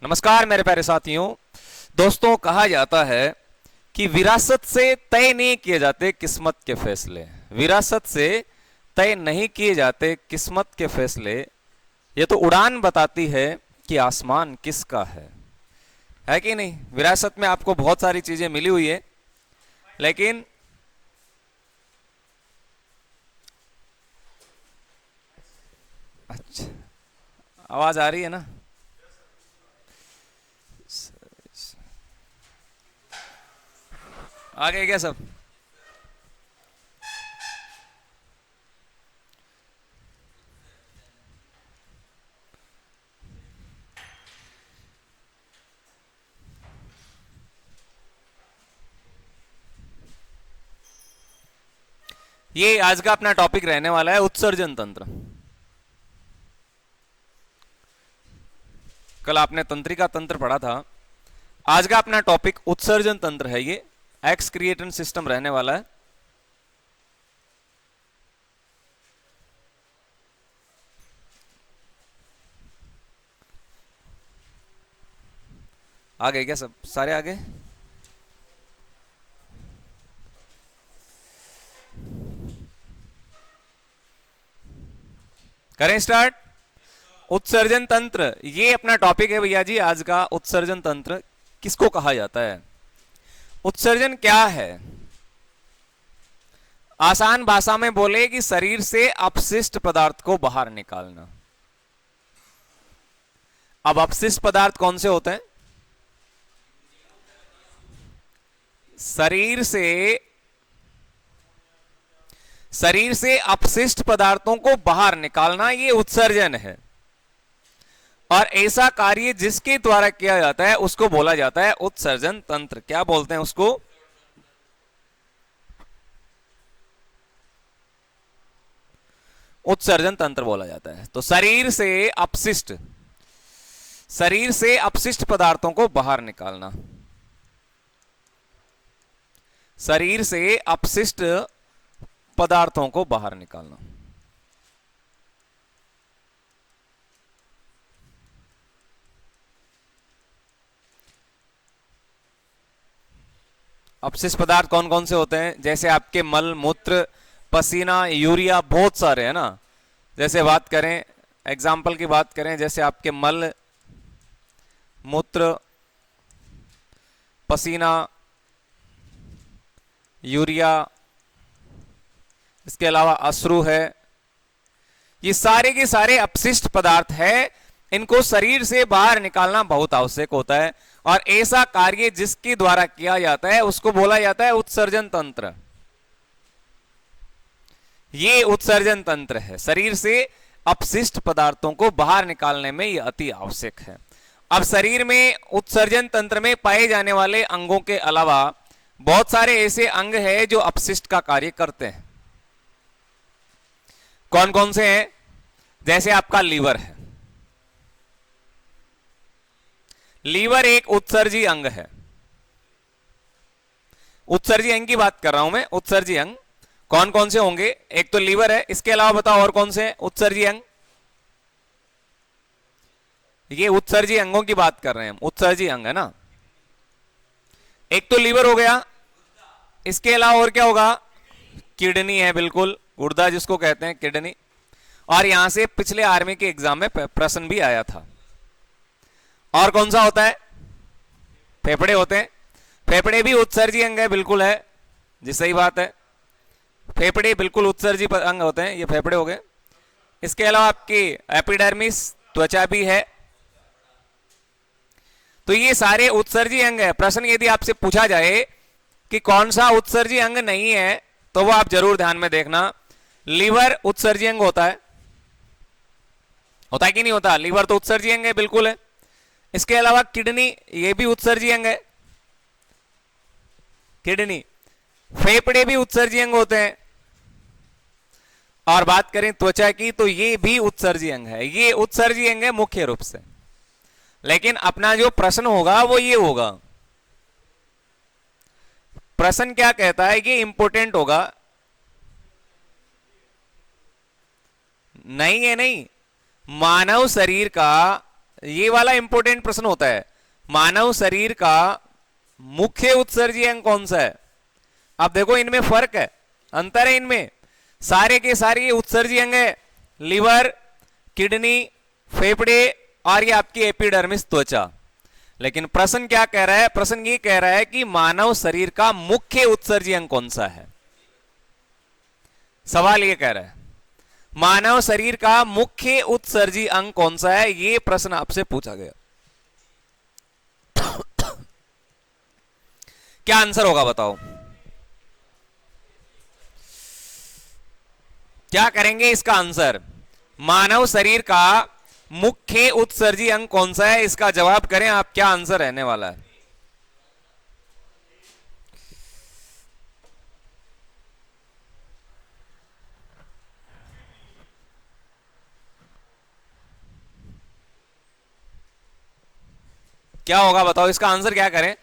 नमस्कार मेरे प्यारे साथियों। दोस्तों, कहा जाता है कि विरासत से तय नहीं किए जाते किस्मत के फैसले। विरासत से तय नहीं किए जाते किस्मत के फैसले। ये तो उड़ान बताती है कि आसमान किसका है कि नहीं। विरासत में आपको बहुत सारी चीजें मिली हुई है, लेकिन अच्छा, आवाज आ रही है ना? आ गए क्या सब? ये आज का अपना टॉपिक रहने वाला है उत्सर्जन तंत्र। कल आपने तंत्रिका तंत्र पढ़ा था। आज का अपना टॉपिक उत्सर्जन तंत्र है। ये एक्स क्रिएटन सिस्टम रहने वाला है। आ गए क्या सब? सारे आ गए? करें स्टार्ट। उत्सर्जन तंत्र ये अपना टॉपिक है भैया जी आज का। उत्सर्जन तंत्र किसको कहा जाता है? उत्सर्जन क्या है? आसान भाषा में बोले कि शरीर से अपशिष्ट पदार्थ को बाहर निकालना। अब अपशिष्ट पदार्थ कौन से होते हैं? शरीर से अपशिष्ट पदार्थों को बाहर निकालना, ये उत्सर्जन है। और ऐसा कार्य जिसके द्वारा किया जाता है उसको बोला जाता है उत्सर्जन तंत्र। क्या बोलते हैं उसको? उत्सर्जन तंत्र बोला जाता है। तो शरीर से अपशिष्ट पदार्थों को बाहर निकालना। शरीर से अपशिष्ट पदार्थों को बाहर निकालना। अपशिष्ट पदार्थ कौन कौन से होते हैं? जैसे आपके मल मूत्र पसीना यूरिया, बहुत सारे है ना। जैसे बात करें, एग्जाम्पल की बात करें, जैसे आपके मल मूत्र पसीना यूरिया, इसके अलावा अश्रु है। ये सारे के सारे अपशिष्ट पदार्थ है। इनको शरीर से बाहर निकालना बहुत आवश्यक होता है। और ऐसा कार्य जिसके द्वारा किया जाता है उसको बोला जाता है उत्सर्जन तंत्र। ये उत्सर्जन तंत्र है। शरीर से अपशिष्ट पदार्थों को बाहर निकालने में यह अति आवश्यक है। अब शरीर में उत्सर्जन तंत्र में पाए जाने वाले अंगों के अलावा बहुत सारे ऐसे अंग हैं जो अपशिष्ट का कार्य करते हैं। कौन कौन से हैं? जैसे आपका लीवर है। लीवर एक उत्सर्जी अंग है। उत्सर्जी अंग की बात कर रहा हूं मैं। उत्सर्जी अंग कौन कौन से होंगे? एक तो लीवर है, इसके अलावा बताओ और कौन से हैं उत्सर्जी अंग? ये उत्सर्जी अंगों की बात कर रहे हैं हम, उत्सर्जी अंग है ना। एक तो लीवर हो गया, इसके अलावा और क्या होगा? किडनी है, बिल्कुल, गुर्दा जिसको कहते हैं, किडनी। और यहां से पिछले आर्मी के एग्जाम में प्रश्न भी आया था। और कौन सा होता है? फेफड़े होते हैं। फेफड़े भी उत्सर्जी अंग है, बिल्कुल है जी, सही बात है। फेफड़े बिल्कुल उत्सर्जी अंग होते हैं। ये फेफड़े हो गए। इसके अलावा आपकी एपिडर्मिस, त्वचा भी है। तो ये सारे उत्सर्जी अंग है। प्रश्न यदि आपसे पूछा जाए कि कौन सा उत्सर्जी अंग नहीं है, तो वो आप जरूर ध्यान में देखना। लीवर उत्सर्जी अंग होता है कि नहीं होता? लीवर तो उत्सर्जी अंग है, बिल्कुल है। इसके अलावा किडनी, ये भी उत्सर्जी अंग है, किडनी। फेफड़े भी उत्सर्जी अंग होते हैं। और बात करें त्वचा की, तो ये भी उत्सर्जी अंग है। ये उत्सर्जी अंग है मुख्य रूप से। लेकिन अपना जो प्रश्न होगा वो ये होगा, प्रश्न क्या कहता है, ये इंपोर्टेंट होगा। नहीं है, नहीं। मानव शरीर का ये वाला इंपॉर्टेंट प्रश्न होता है, मानव शरीर का मुख्य उत्सर्जी अंग कौन सा है। अब देखो इनमें फर्क है, अंतर है इनमें, सारे के सारे ये उत्सर्जी अंग है, लीवर, किडनी, फेफड़े और ये आपकी एपिडर्मिस त्वचा। लेकिन प्रश्न क्या कह रहा है, प्रश्न ये कह रहा है कि मानव शरीर का मुख्य उत्सर्जी अंग कौन सा है। सवाल ये कह रहा है मानव शरीर का मुख्य उत्सर्जी अंग कौन सा है, ये प्रश्न आपसे पूछा गया। क्या आंसर होगा बताओ, क्या करेंगे इसका आंसर। मानव शरीर का मुख्य उत्सर्जी अंग कौन सा है, इसका जवाब करें आप, क्या आंसर रहने वाला है। क्या होगा बताओ, इसका आंसर क्या करें।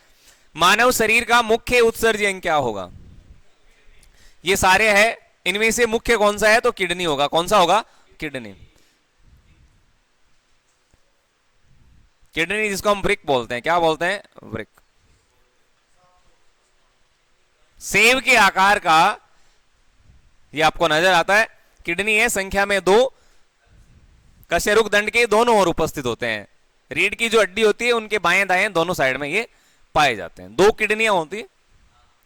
मानव शरीर का मुख्य उत्सर्जी अंग क्या होगा। ये सारे हैं, इनमें से मुख्य कौन सा है, तो किडनी होगा। कौन सा होगा, किडनी। किडनी जिसको हम ब्रिक बोलते हैं, क्या बोलते हैं, ब्रिक। सेब के आकार का ये आपको नजर आता है, किडनी है, संख्या में 2, कशेरुक दंड के दोनों ओर उपस्थित होते हैं। रीढ़ की जो हड्डी होती है उनके बाएं दाएं दोनों साइड में ये पाए जाते हैं। 2 किडनियां होती है,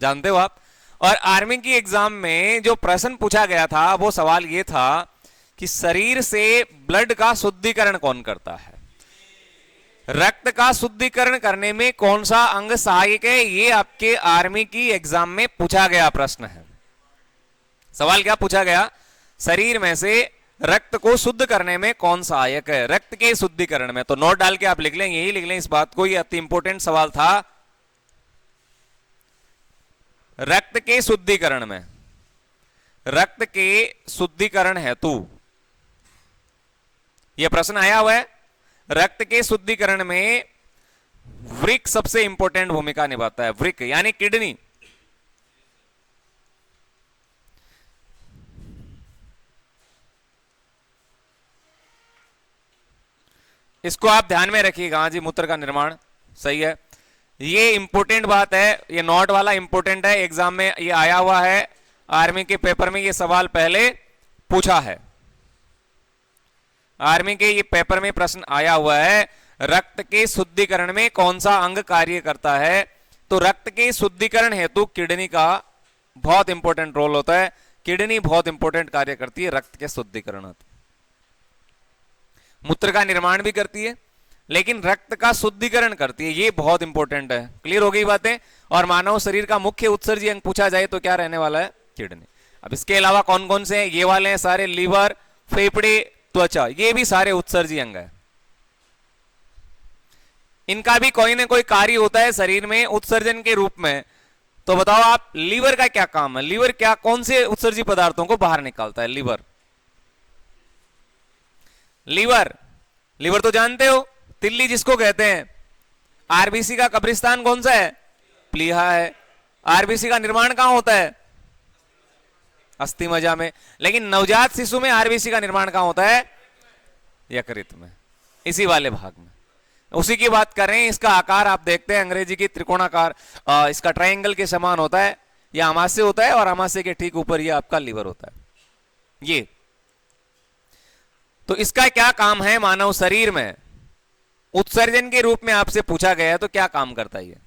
जानते हो आप। और आर्मी की एग्जाम में जो प्रश्न पूछा गया था वो सवाल ये था कि शरीर से ब्लड का शुद्धिकरण कौन करता है, रक्त का शुद्धिकरण करने में कौन सा अंग सहायक है, ये आपके आर्मी की एग्जाम में पूछा गया प्रश्न है। सवाल क्या पूछा गया, शरीर में से रक्त को शुद्ध करने में कौन सहायक है, रक्त के शुद्धिकरण में। तो नोट डाल के आप लिख लें, यही लिख लें इस बात को, ये अति इंपॉर्टेंट सवाल था। रक्त के शुद्धिकरण में, रक्त के शुद्धिकरण हेतु यह प्रश्न आया हुआ है। रक्त के शुद्धिकरण में वृक्क सबसे इंपॉर्टेंट भूमिका निभाता है, वृक्क यानी किडनी। इसको आप ध्यान में रखिएगा। हाँ जी, मूत्र का निर्माण सही है, ये इंपॉर्टेंट बात है, ये नोट वाला इंपॉर्टेंट है, एग्जाम में ये आया हुआ है, आर्मी के पेपर में ये सवाल पहले पूछा है, आर्मी के ये पेपर में प्रश्न आया हुआ है, रक्त के शुद्धिकरण में कौन सा अंग कार्य करता है। तो रक्त के शुद्धिकरण हेतु किडनी का बहुत इंपॉर्टेंट रोल होता है, किडनी बहुत इंपॉर्टेंट कार्य करती है रक्त के शुद्धिकरण हेतु। मूत्र का निर्माण भी करती है लेकिन रक्त का शुद्धिकरण करती है, ये बहुत इंपॉर्टेंट है। क्लियर हो गई बातें। और मानव शरीर का मुख्य उत्सर्जी अंग पूछा जाए तो क्या रहने वाला है, किडनी। अब इसके अलावा कौन कौन से हैं, ये वाले हैं सारे, लीवर, फेफड़े, त्वचा, ये भी सारे उत्सर्जी अंग है। इनका भी कोई ना कोई कार्य होता है शरीर में उत्सर्जन के रूप में। तो बताओ आप, लीवर का क्या काम है, लीवर क्या कौन से उत्सर्जी पदार्थों को बाहर निकालता है, लीवर। लीवर, लीवर तो जानते हो, तिल्ली जिसको कहते हैं। आरबीसी का कब्रिस्तान कौन सा है, प्लीहा है। आरबीसी का निर्माण कहां होता है, अस्थि मज्जा में। लेकिन नवजात शिशु में आरबीसी का निर्माण कहां होता है, यकृत में, इसी वाले भाग में, उसी की बात कर रहे हैं। इसका आकार आप देखते हैं अंग्रेजी की त्रिकोणाकार, इसका ट्रायंगल के समान होता है, यह अमाशय होता है और अमाशय के ठीक ऊपर यह आपका लीवर होता है। ये तो इसका क्या काम है मानव शरीर में, उत्सर्जन के रूप में आपसे पूछा गया है तो क्या काम करता है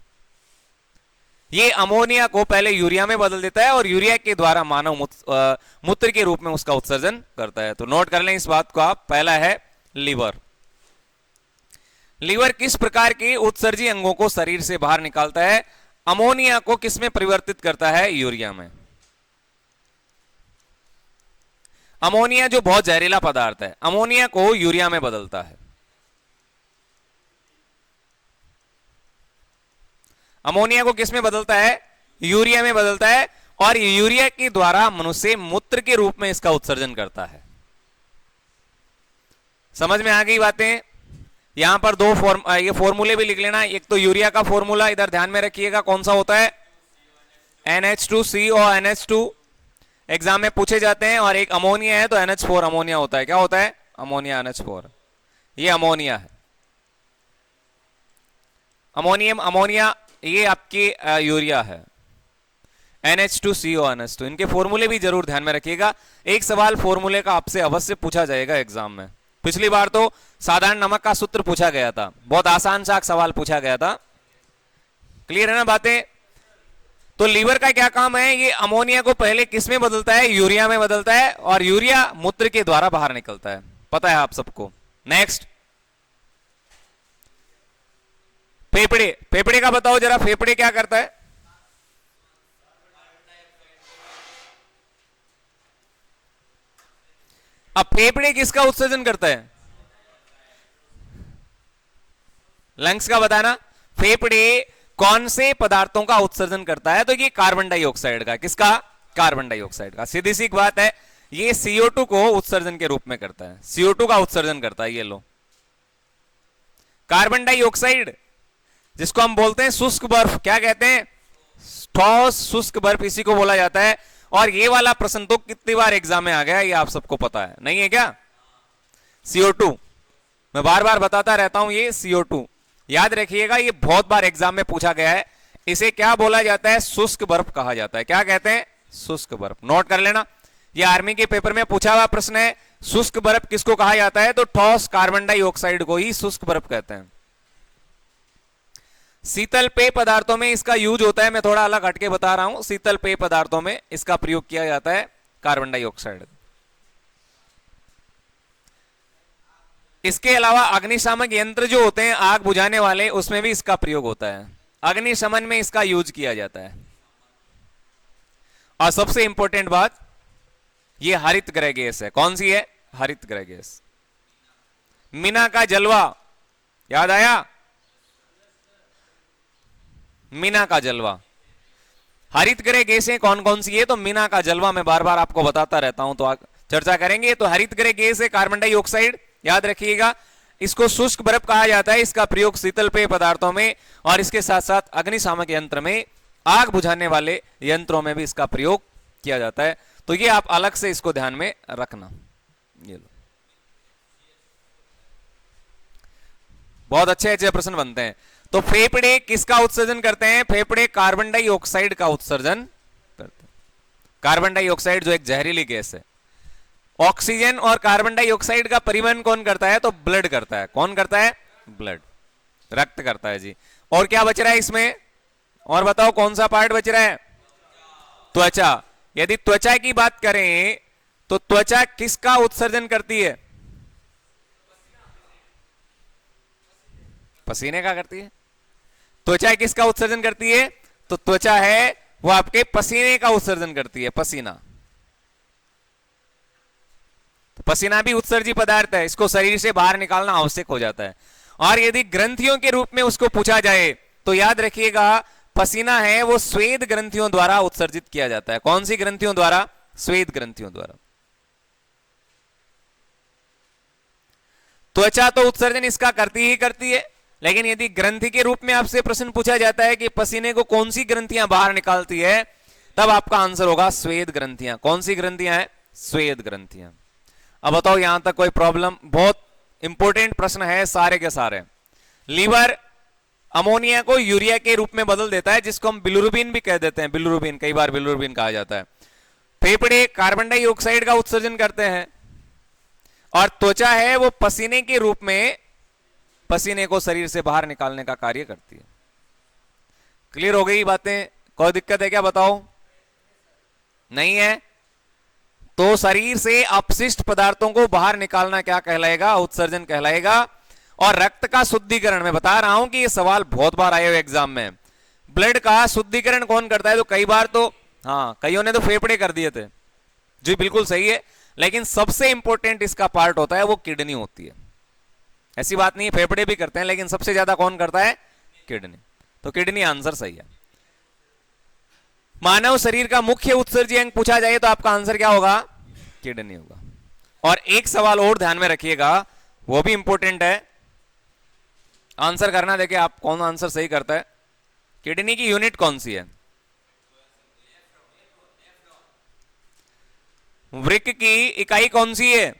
ये अमोनिया को पहले यूरिया में बदल देता है और यूरिया के द्वारा मानव मूत्र के रूप में उसका उत्सर्जन करता है। तो नोट कर लें इस बात को आप। पहला है लीवर। लीवर किस प्रकार के उत्सर्जी अंगों को शरीर से बाहर निकालता है, अमोनिया को किस में परिवर्तित करता है, यूरिया में। अमोनिया जो बहुत जहरीला पदार्थ है, अमोनिया को यूरिया में बदलता है। अमोनिया को किस में बदलता है, यूरिया में बदलता है और यूरिया के द्वारा मनुष्य मूत्र के रूप में इसका उत्सर्जन करता है। समझ में आ गई बातें। यहां पर दो ये फॉर्मूले भी लिख लेना। एक तो यूरिया का फॉर्मूला इधर ध्यान में रखिएगा, कौन सा होता है, NH2CO NH2 एग्जाम में पूछे जाते हैं। और एक अमोनिया है तो NH4 अमोनिया होता है। क्या होता है, अमोनिया NH4, ये अमोनिया है। अमोनियम, अमोनिया, ये आपकी यूरिया है, NH2CO NH2। इनके फॉर्मूले भी जरूर ध्यान में रखिएगा। एक सवाल फॉर्मूले का आपसे अवश्य पूछा जाएगा एग्जाम में। पिछली बार तो साधारण नमक का सूत्र पूछा गया था, बहुत आसान सा सवाल पूछा गया था। क्लियर है ना बातें? तो लीवर का क्या काम है, ये अमोनिया को पहले किस में बदलता है, यूरिया में बदलता है, और यूरिया मूत्र के द्वारा बाहर निकलता है, पता है आप सबको। नेक्स्ट, फेफड़े, फेफड़े का बताओ जरा, फेफड़े क्या करता है? अब फेफड़े किसका उत्सर्जन करता है? लंग्स का बताना। फेफड़े कौन से पदार्थों का उत्सर्जन करता है? तो ये कार्बन डाइऑक्साइड का। किसका? कार्बन डाइऑक्साइड का। सीधी सी बात है, ये CO2 को उत्सर्जन के रूप में करता है, CO2 का उत्सर्जन करता है। ये लो, कार्बन डाइऑक्साइड जिसको हम बोलते हैं शुष्क बर्फ, क्या कहते हैं? ठोस शुष्क बर्फ, इसी को बोला जाता है। और ये वाला प्रश्न तो कितनी बार एग्जाम में आ गया, ये आप सबको पता है, नहीं है क्या? CO2, मैं बार बार बताता रहता हूं, ये CO2 याद रखिएगा, ये बहुत बार एग्जाम में पूछा गया है। इसे क्या बोला जाता है? शुष्क बर्फ कहा जाता है। क्या कहते हैं? शुष्क बर्फ। नोट कर लेना, ये आर्मी के पेपर में पूछा हुआ प्रश्न है। शुष्क बर्फ किसको कहा जाता है? तो ठोस कार्बन डाइऑक्साइड को ही शुष्क बर्फ कहते हैं। शीतल पेय पदार्थों में इसका यूज होता है, मैं थोड़ा अलग हटके बता रहा हूं। शीतल पेय पदार्थों में इसका प्रयोग किया जाता है, कार्बन डाइऑक्साइड। इसके अलावा अग्निशामक यंत्र जो होते हैं आग बुझाने वाले, उसमें भी इसका प्रयोग होता है, अग्निशमन में इसका यूज किया जाता है। और सबसे इंपॉर्टेंट बात, ये हरित गृह गैस है। कौन सी है? हरित गृह गैस। मीना का जलवा याद आया? मीना का जलवा, हरित गृह गैसें कौन कौन सी है? तो मीना का जलवा मैं बार बार आपको बताता रहता हूं, तो चर्चा करेंगे। तो हरित गृह गैस है कार्बन डाइऑक्साइड, याद रखिएगा। इसको शुष्क बर्फ कहा जाता है, इसका प्रयोग शीतल पेय पदार्थों में और इसके साथ साथ अग्निशामक यंत्र में, आग बुझाने वाले यंत्रों में भी इसका प्रयोग किया जाता है। तो ये आप अलग से इसको ध्यान में रखना। ये लो, बहुत अच्छे अच्छे प्रश्न बनते हैं। तो फेफड़े किसका उत्सर्जन करते हैं? फेफड़े कार्बन डाइऑक्साइड का उत्सर्जन करते हैं। कार्बन डाइऑक्साइड जो एक जहरीली गैस है। ऑक्सीजन और कार्बन डाइऑक्साइड का परिवहन कौन करता है? तो ब्लड करता है। कौन करता है? ब्लड, रक्त करता है जी। और क्या बच रहा है इसमें? और बताओ कौन सा पार्ट बच रहा है? त्वचा। यदि त्वचा की बात करें तो त्वचा किसका उत्सर्जन करती है? पसीने का करती है। त्वचा किसका उत्सर्जन करती है? तो त्वचा है वो आपके पसीने का उत्सर्जन करती है, पसीना। तो पसीना भी उत्सर्जी पदार्थ है, इसको शरीर से बाहर निकालना आवश्यक हो जाता है। और यदि ग्रंथियों के रूप में उसको पूछा जाए तो याद रखिएगा, पसीना है वो स्वेद ग्रंथियों द्वारा उत्सर्जित किया जाता है। कौन सी ग्रंथियों द्वारा? स्वेद ग्रंथियों द्वारा। त्वचा तो उत्सर्जन इसका करती ही करती है, लेकिन यदि ग्रंथि के रूप में आपसे प्रश्न पूछा जाता है कि पसीने को कौन सी ग्रंथियां बाहर निकालती है, तब आपका आंसर होगा स्वेद ग्रंथियां। कौन सी ग्रंथियां हैं? स्वेद ग्रंथियां। अब बताओ यहां तक कोई प्रॉब्लम? बहुत इंपॉर्टेंट प्रश्न है सारे के सारे। लीवर अमोनिया को यूरिया के रूप में बदल देता है, जिसको हम बिलिरुबिन भी कह देते हैं। बिलिरुबिन, कई बार बिलिरुबिन कहा जाता है। फेफड़े कार्बन डाइऑक्साइड का उत्सर्जन करते हैं और त्वचा है वो पसीने के रूप में पसीने को शरीर से बाहर निकालने का कार्य करती है। क्लियर हो गई बातें? कोई दिक्कत है क्या बताओ? नहीं है? तो शरीर से अपशिष्ट पदार्थों को बाहर निकालना क्या कहलाएगा? उत्सर्जन कहलाएगा। और रक्त का शुद्धिकरण, मैं बता रहा हूं कि ये सवाल बहुत बार आए हुए एग्जाम में। ब्लड का शुद्धिकरण कौन करता है? तो कई बार तो हाँ, कईयों ने तो फेफड़े कर दिए थे जी, बिल्कुल सही है। लेकिन सबसे इंपॉर्टेंट इसका पार्ट होता है वो किडनी होती है। ऐसी बात नहीं है, फेफड़े भी करते हैं, लेकिन सबसे ज्यादा कौन करता है? किडनी। तो किडनी आंसर सही है। मानव शरीर का मुख्य उत्सर्जी अंग पूछा जाए तो आपका आंसर क्या होगा? किडनी होगा। और एक सवाल और ध्यान में रखिएगा, वो भी इंपॉर्टेंट है, आंसर करना। देखिए आप कौन आंसर सही करता है। किडनी की यूनिट कौन सी है? वृक्क की इकाई कौन सी है?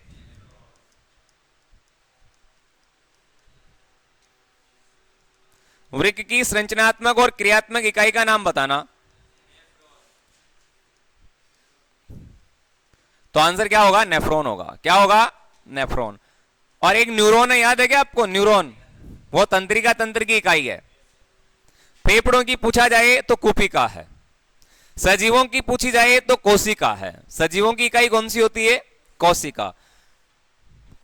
वृक्क की संरचनात्मक और क्रियात्मक इकाई का नाम बताना। तो आंसर क्या होगा? नेफ्रॉन होगा। क्या होगा? नेफ्रॉन। और एक न्यूरॉन है, याद है क्या आपको? न्यूरॉन वो तंत्रिका तंत्र की इकाई है। फेफड़ों की पूछा जाए तो कुपिका है, सजीवों की पूछी जाए तो कोशिका है। सजीवों की इकाई कौन सी होती है? कोशिका।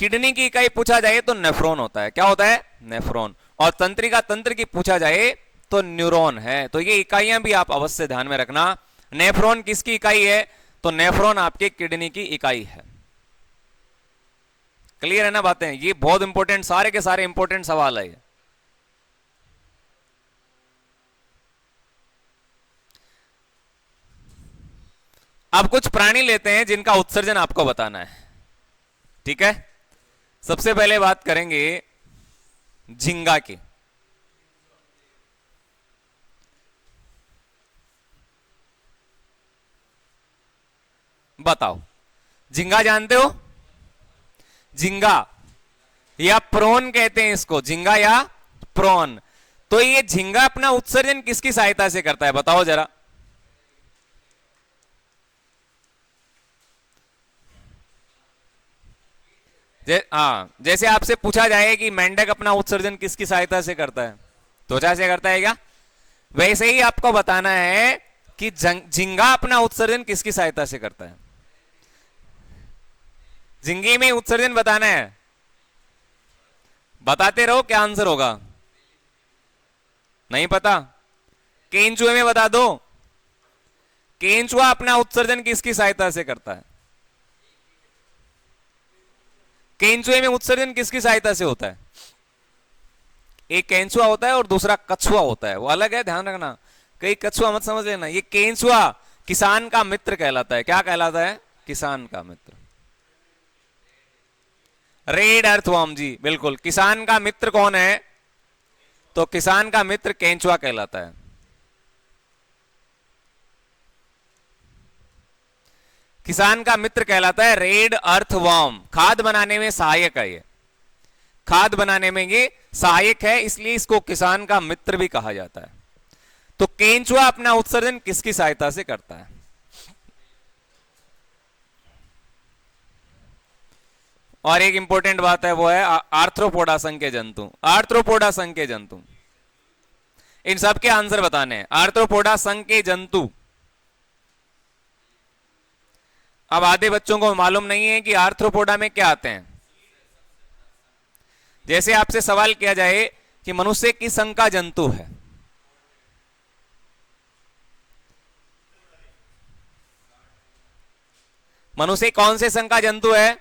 किडनी की इकाई पूछा जाए तो नेफ्रॉन होता है। क्या होता है? नेफ्रॉन। और तंत्रिका तंत्र की पूछा जाए तो न्यूरॉन है। तो ये इकाइयां भी आप अवश्य ध्यान में रखना। नेफ्रॉन किसकी इकाई है? तो नेफ्रॉन आपके किडनी की इकाई है। क्लियर है ना बातें? ये बहुत इंपॉर्टेंट, सारे के सारे इंपॉर्टेंट सवाल है। अब कुछ प्राणी लेते हैं जिनका उत्सर्जन आपको बताना है। ठीक है, सबसे पहले बात करेंगे झींगा की। बताओ, झींगा जानते हो? झींगा या प्रॉन कहते हैं इसको, झींगा या प्रॉन। तो ये झींगा अपना उत्सर्जन किसकी सहायता से करता है? बताओ जरा। जैसे आपसे पूछा जाए कि मेंढक अपना उत्सर्जन किसकी सहायता से करता है? त्वचा से करता है क्या? वैसे ही आपको बताना है कि झींगा अपना उत्सर्जन किसकी सहायता से करता है। झींगे में उत्सर्जन बताना है, बताते रहो। क्या आंसर होगा? नहीं पता? केंचुए में बता दो। केंचुआ अपना उत्सर्जन किसकी सहायता से करता है? केंचुए में उत्सर्जन किसकी सहायता से होता है? एक केंचुआ होता है और दूसरा कछुआ होता है, वो अलग है, ध्यान रखना। कई कछुआ मत समझ लेना। ये केंचुआ किसान का मित्र कहलाता है। क्या कहलाता है? किसान का मित्र। रेड अर्थवर्म जी, बिल्कुल। किसान का मित्र कौन है? तो किसान का मित्र केंचुआ कहलाता है। किसान का मित्र कहलाता है रेड अर्थवर्म। खाद बनाने में सहायक है ये, खाद बनाने में ये सहायक है, इसलिए इसको किसान का मित्र भी कहा जाता है। तो केंचुआ अपना उत्सर्जन किसकी सहायता से करता है? और एक इंपॉर्टेंट बात है, वो है आर्थ्रोपोडा संघ के जंतु। आर्थ्रोपोडा संघ के जंतु, इन सब के आंसर बताने हैं। आर्थ्रोपोडा संघ के जंतु। अब आधे बच्चों को मालूम नहीं है कि आर्थ्रोपोडा में क्या आते हैं। जैसे आपसे सवाल किया जाए कि मनुष्य किस संघ का जंतु है? मनुष्य कौन से संघ का जंतु है?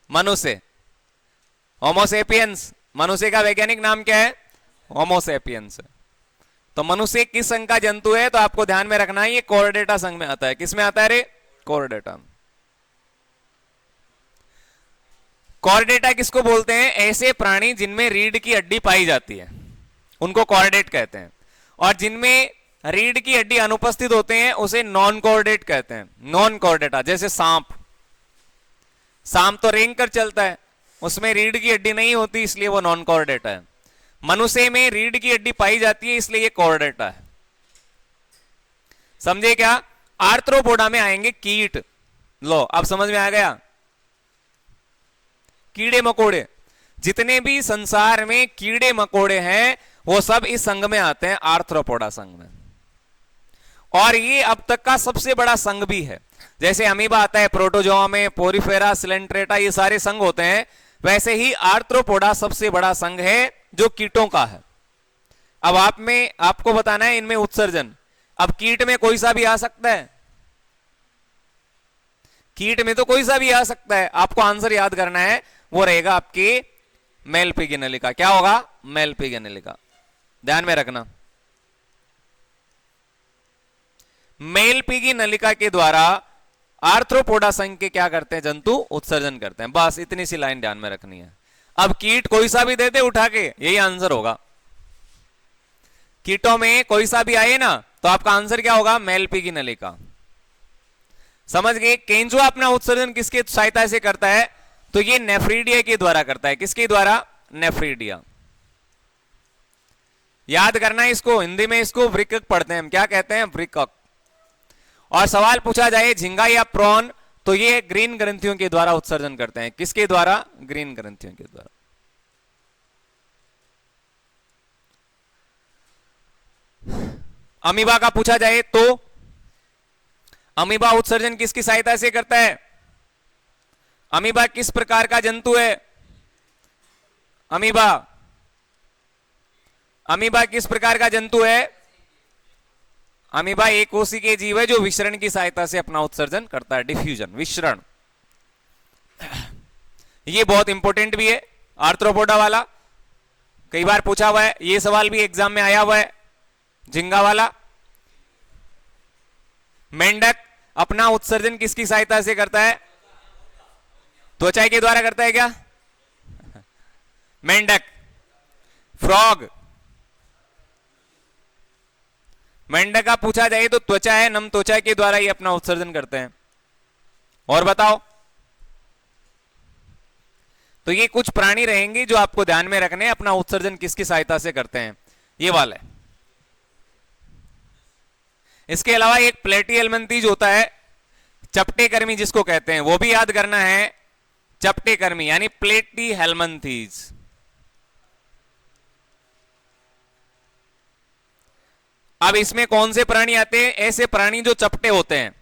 मनुष्य होमोसेपियंस। मनुष्य का वैज्ञानिक नाम क्या है? होमोसेपियंस। तो मनुष्य किस संघ का जंतु है? तो आपको ध्यान में रखना है ये कोर्डेटा संघ में आता है। किस में आता है रे? कोर्डेटा। कॉर्डेटा किसको बोलते हैं? ऐसे प्राणी जिनमें रीढ़ की हड्डी पाई जाती है उनको कॉर्डेट कहते हैं, और जिनमें रीढ़ की हड्डी अनुपस्थित होते हैं उसे नॉन कॉर्डेट कहते हैं। नॉन कॉर्डेटा, जैसे सांप। सांप तो रेंग कर चलता है, उसमें रीढ़ की हड्डी नहीं होती, इसलिए वो नॉन कॉर्डेटा है। मनुष्य में रीढ़ की हड्डी पाई जाती है, इसलिए ये कॉर्डेटा है। समझे क्या? आर्थ्रोपोडा में आएंगे कीट। लो अब समझ में आ गया। कीड़े मकोड़े, जितने भी संसार में कीड़े मकोड़े हैं वो सब इस संघ में आते हैं, आर्थ्रोपोडा संघ में। और ये अब तक का सबसे बड़ा संघ भी है। जैसे अमीबा आता है, प्रोटोजोआ में पोरिफेरा, सिलेंट्रेटा, ये सारे संघ होते हैं, वैसे ही आर्थ्रोपोडा सबसे बड़ा संघ है जो कीटों का है। अब आपको बताना है इनमें उत्सर्जन। अब कीट में कोई सा भी आ सकता है, कीट में तो कोई सा भी आ सकता है। आपको आंसर याद करना है, वो रहेगा आपकी मेलपिगी नलिका। क्या होगा? मेलपिगी नलिका। ध्यान में रखना, मेलपिगी नलिका के द्वारा आर्थ्रोपोडा संघ के क्या करते हैं जंतु? उत्सर्जन करते हैं। बस इतनी सी लाइन ध्यान में रखनी है। अब कीट कोई सा भी दे दे उठा के, यही आंसर होगा। कीटों में कोई सा भी आए ना, तो आपका आंसर क्या होगा? मेलपिगी नलिका। समझ गए? केंचुआ अपना उत्सर्जन किसके सहायता से करता है? तो ये नेफ्रीडिया के द्वारा करता है। किसके द्वारा? नेफ्रीडिया। याद करना है इसको, हिंदी में इसको वृक्क पढ़ते हैं हम। क्या कहते हैं? वृक्क। और सवाल पूछा जाए झींगा या प्रॉन, तो ये ग्रीन ग्रंथियों के द्वारा उत्सर्जन करते हैं। किसके द्वारा? ग्रीन ग्रंथियों के द्वारा। अमीबा का पूछा जाए तो अमीबा उत्सर्जन किसकी सहायता से करता है? अमीबा किस प्रकार का जंतु है? अमीबा अमीबा किस प्रकार का जंतु है? अमीबा एक कोशिकीय जीव है जो विसरण की सहायता से अपना उत्सर्जन करता है। डिफ्यूजन, विसरण। ये बहुत इंपॉर्टेंट भी है, आर्थ्रोपोडा वाला कई बार पूछा हुआ है। ये सवाल भी एग्जाम में आया हुआ है, झिंगा वाला। मेंढक अपना उत्सर्जन किसकी सहायता से करता है? त्वचा के द्वारा करता है क्या? मेंढक। फ्रॉग, मेंढक का पूछा जाए तो त्वचा है, नम त्वचा के द्वारा ही अपना उत्सर्जन करते हैं। और बताओ। तो ये कुछ प्राणी रहेंगे जो आपको ध्यान में रखने हैं, अपना उत्सर्जन किसकी सहायता से करते हैं, ये वाला है। इसके अलावा एक प्लेटिहेल्मिन्थीज होता है, चपटे कर्मी जिसको कहते हैं, वो भी याद करना है। चपटे कर्मी यानी प्लेटिहेल्मिन्थीज। अब इसमें कौन से प्राणी आते हैं? ऐसे प्राणी जो चपटे होते हैं।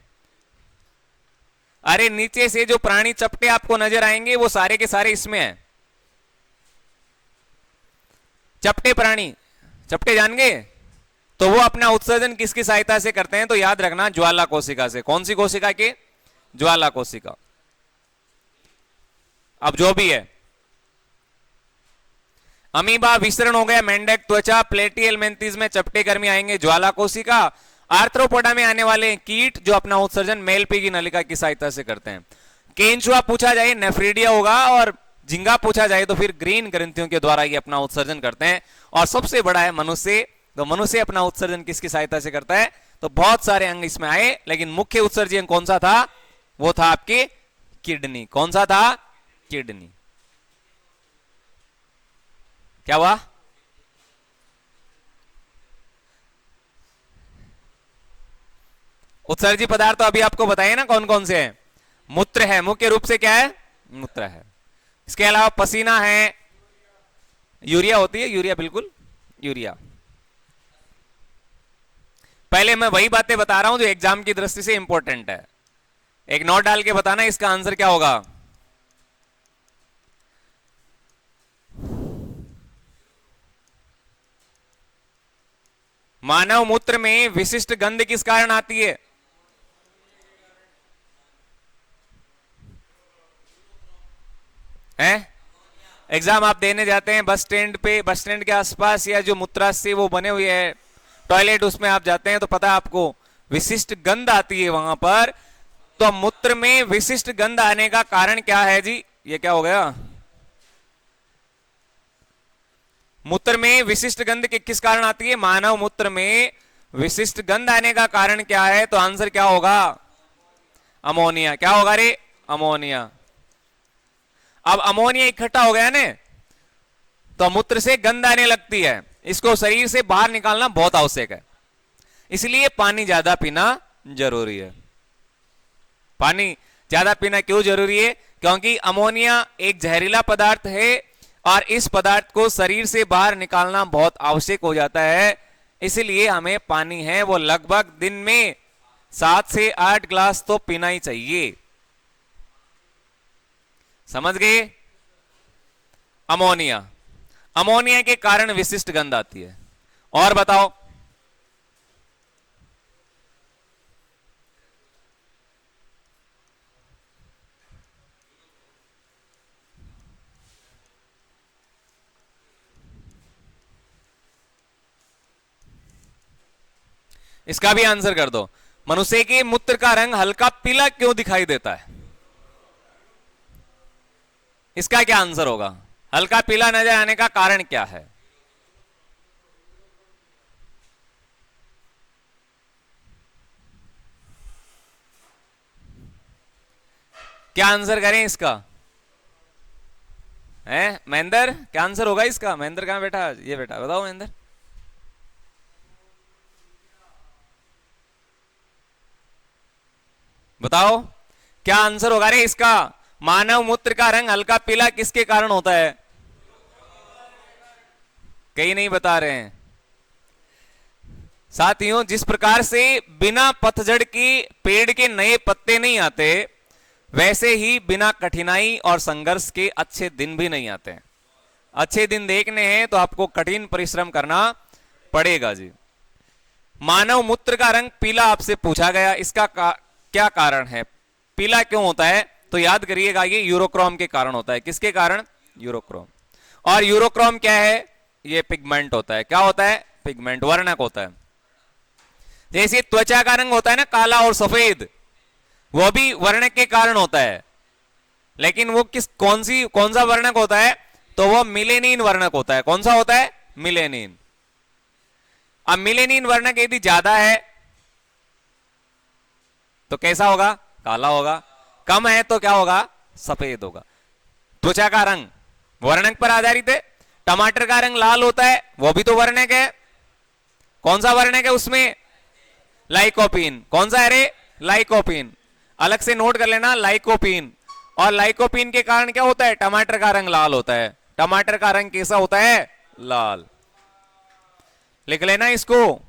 अरे नीचे से जो प्राणी चपटे आपको नजर आएंगे वो सारे के सारे इसमें हैं। चपटे प्राणी, चपटे जान गए? तो वो अपना उत्सर्जन किसकी सहायता से करते हैं? तो याद रखना, ज्वाला कोशिका से। कौन सी कोशिका के? ज्वाला कोशिका। अब जो भी है, अमीबा विसरण हो गया, मेंढक त्वचा, प्लेटिहेल्मिन्थीज में चपटे कर्मी आएंगे, ज्वाला कोशिका। आर्थ्रोपोडा में आने वाले कीट जो अपना उत्सर्जन मेलपी की नलिका की सहायता से करते हैं। केंचुआ पूछा जाए नेफ्रीडिया होगा, और झींगा पूछा जाए तो फिर ग्रीन ग्रंथियों के द्वारा ये अपना उत्सर्जन करते हैं। और सबसे बड़ा है मनुष्य। तो मनुष्य अपना उत्सर्जन किसकी सहायता से करता है? तो बहुत सारे अंग इसमें आए, लेकिन मुख्य उत्सर्जी अंग कौन सा था? वो था आपकी किडनी। कौन सा था? किडनी। क्या हुआ? उत्सर्जी पदार्थ तो अभी आपको बताइए ना कौन कौन से हैं। मूत्र है, मुख्य रूप से क्या है? मूत्र है। इसके अलावा पसीना है, यूरिया होती है, यूरिया, बिल्कुल यूरिया। पहले मैं वही बातें बता रहा हूं जो एग्जाम की दृष्टि से इंपॉर्टेंट है। एक नोट डाल के बताना इसका आंसर क्या होगा। मानव मूत्र में विशिष्ट गंध किस कारण आती है? एग्जाम आप देने जाते हैं बस स्टैंड पे, बस स्टैंड के आसपास, या जो मूत्राशय वो बने हुए है टॉयलेट, उसमें आप जाते हैं तो पता है आपको विशिष्ट गंध आती है वहां पर। तो मूत्र में विशिष्ट गंध आने का कारण क्या है जी? ये क्या हो गया? मूत्र में विशिष्ट गंध किस कारण आती है? मानव मूत्र में विशिष्ट गंध आने का कारण क्या है? तो आंसर क्या होगा? अमोनिया। क्या होगा रे? अमोनिया। अब अमोनिया इकट्ठा हो गया ना, तो मूत्र से गंध आने लगती है। इसको शरीर से बाहर निकालना बहुत आवश्यक है, इसलिए पानी ज्यादा पीना जरूरी है। पानी ज्यादा पीना क्यों जरूरी है? क्योंकि अमोनिया एक जहरीला पदार्थ है और इस पदार्थ को शरीर से बाहर निकालना बहुत आवश्यक हो जाता है। इसलिए हमें पानी है वो लगभग दिन में 7 से 8 ग्लास तो पीना ही चाहिए। समझ गए? अमोनिया, अमोनिया के कारण विशिष्ट गंध आती है। और बताओ। इसका भी आंसर कर दो। मनुष्य के मूत्र का रंग हल्का पीला क्यों दिखाई देता है? इसका क्या आंसर होगा? हल्का पीला नजर आने का कारण क्या है? क्या आंसर करें इसका? है महेंद्र, क्या आंसर होगा इसका? महेंद्र कहाँ बैठा? ये बैठा, बताओ महेंद्र। बताओ क्या आंसर होगा रे इसका? मानव मूत्र का रंग हल्का पीला किसके कारण होता है? कई नहीं बता रहे हैं साथियों। जिस प्रकार से बिना पतझड़ की पेड़ के नए पत्ते नहीं आते, वैसे ही बिना कठिनाई और संघर्ष के अच्छे दिन भी नहीं आते हैं। अच्छे दिन देखने हैं तो आपको कठिन परिश्रम करना पड़ेगा जी। मानव मूत्र का रंग पीला आपसे पूछा गया, इसका क्या कारण है? पीला क्यों होता है? तो याद करिएगा, ये यूरोक्रोम के कारण होता है। किसके कारण? यूरोक्रोम। और यूरोक्रोम क्या है? ये पिगमेंट होता है। क्या होता है? पिगमेंट, वर्णक होता है। जैसे त्वचा का रंग होता है ना काला और सफेद, वो भी वर्णक के कारण होता है। लेकिन वो कौन सा वर्णक होता है? तो वो मिलेनिन वर्णक होता है। कौन सा होता है? मिलेनिन। अब मिलेनिन वर्णक यदि ज्यादा है तो कैसा होगा? काला होगा। कम है तो क्या होगा? सफेद होगा। त्वचा का रंग वर्णक पर आधारित है। टमाटर का रंग लाल होता है, वो भी तो वर्णक है। कौन सा वर्णक है उसमें? लाइकोपीन। कौन सा है रे? लाइकोपीन। अलग से नोट कर लेना, लाइकोपीन। और लाइकोपीन के कारण क्या होता है? टमाटर का रंग लाल होता है। टमाटर का रंग कैसा होता है? लाल। लिख लेना इसको।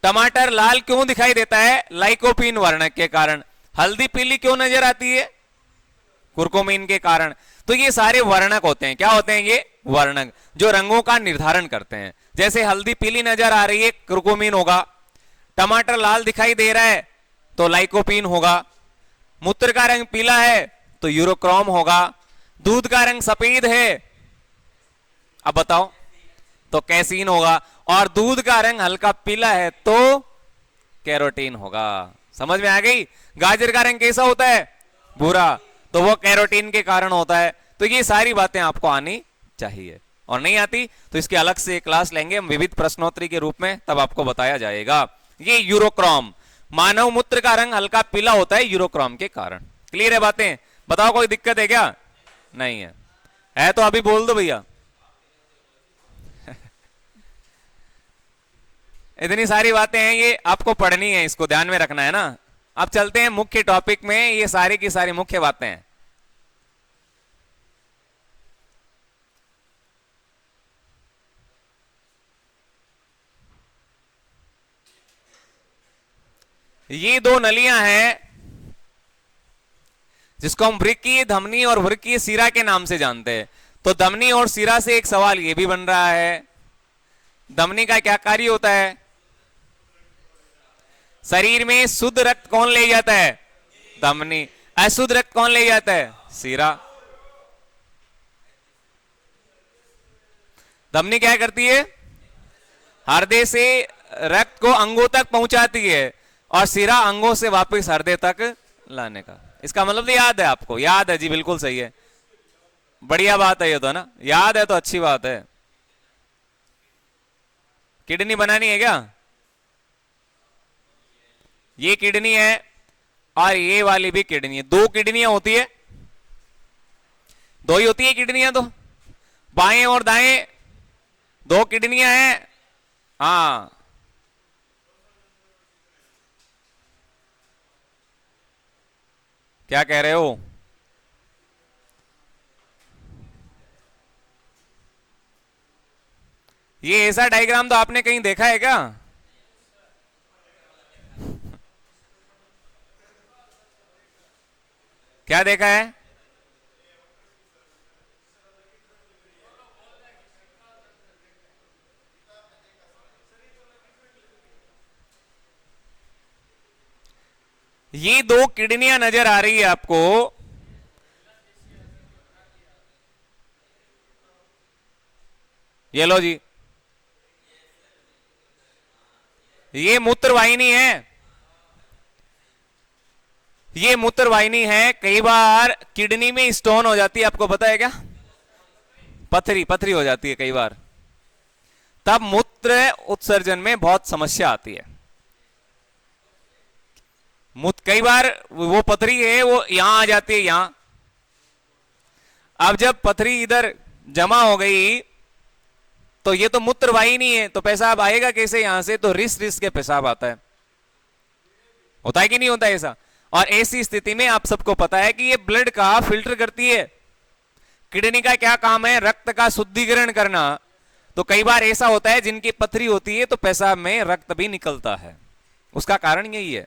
टमाटर लाल क्यों दिखाई देता है? लाइकोपीन वर्णक के कारण। हल्दी पीली क्यों नजर आती है? कुरकुमीन के कारण। तो ये सारे वर्णक होते हैं। क्या होते हैं? ये वर्णक जो रंगों का निर्धारण करते हैं। जैसे हल्दी पीली नजर आ रही है, कुरकुमीन होगा। टमाटर लाल दिखाई दे रहा है तो लाइकोपीन होगा। मूत्र का रंग पीला है तो यूरोक्रोम होगा। दूध का रंग सफेद है, अब बताओ, तो कैसीन होगा। और दूध का रंग हल्का पीला है तो कैरोटीन होगा। समझ में आ गई? गाजर का रंग कैसा होता है? भूरा, तो वो कैरोटीन के कारण होता है। तो ये सारी बातें आपको आनी चाहिए, और नहीं आती तो इसके अलग से क्लास लेंगे हम विविध प्रश्नोत्तरी के रूप में, तब आपको बताया जाएगा। ये यूरोक्रोम, मानव मूत्र का रंग हल्का पीला होता है यूरोक्रोम के कारण। क्लियर है बातें? बताओ कोई दिक्कत है क्या? नहीं है तो अभी बोल दो भैया। इतनी सारी बातें हैं, ये आपको पढ़नी है, इसको ध्यान में रखना है ना। अब चलते हैं मुख्य टॉपिक में। ये सारी की सारी मुख्य बातें हैं। ये दो नलियां हैं जिसको हम वृक्कीय धमनी और वृक्कीय शिरा के नाम से जानते हैं। तो धमनी और शिरा से एक सवाल ये भी बन रहा है, धमनी का क्या कार्य होता है? शरीर में शुद्ध रक्त कौन ले जाता है? धमनी। अशुद्ध रक्त कौन ले जाता है? शिरा। धमनी क्या करती है? हृदय से रक्त को अंगों तक पहुंचाती है, और शिरा अंगों से वापस हृदय तक लाने का। इसका मतलब याद है आपको? याद है जी, बिल्कुल सही है, बढ़िया बात है ये तो ना। याद है तो अच्छी बात है। किडनी बनानी है क्या? ये किडनी है और ये वाली भी किडनी है। दो किडनियां होती है, दो ही होती है किडनियां तो। बाएं और दाएं दो किडनियां हैं। हाँ, क्या कह रहे हो? ये ऐसा डायग्राम तो आपने कहीं देखा है क्या? क्या देखा है? ये दो किडनियां नजर आ रही है आपको। ये लो जी, ये मूत्रवाहिनी है। ये मूत्रवाहिनी है। कई बार किडनी में स्टोन हो जाती है, आपको पता है क्या? पथरी पथरी हो जाती है कई बार, तब मूत्र उत्सर्जन में बहुत समस्या आती है। कई बार वो पथरी है वो यहां आ जाती है, यहां। अब जब पथरी इधर जमा हो गई तो ये तो मूत्रवाहिनी है, तो पेशाब आएगा कैसे यहां से? तो रिस रिस के पेशाब आता है। होता है कि नहीं होता ऐसा? और ऐसी स्थिति में आप सबको पता है कि ये ब्लड का फिल्टर करती है। किडनी का क्या काम है? रक्त का शुद्धिकरण करना। तो कई बार ऐसा होता है जिनकी पथरी होती है तो पेशाब में रक्त भी निकलता है, उसका कारण यही है।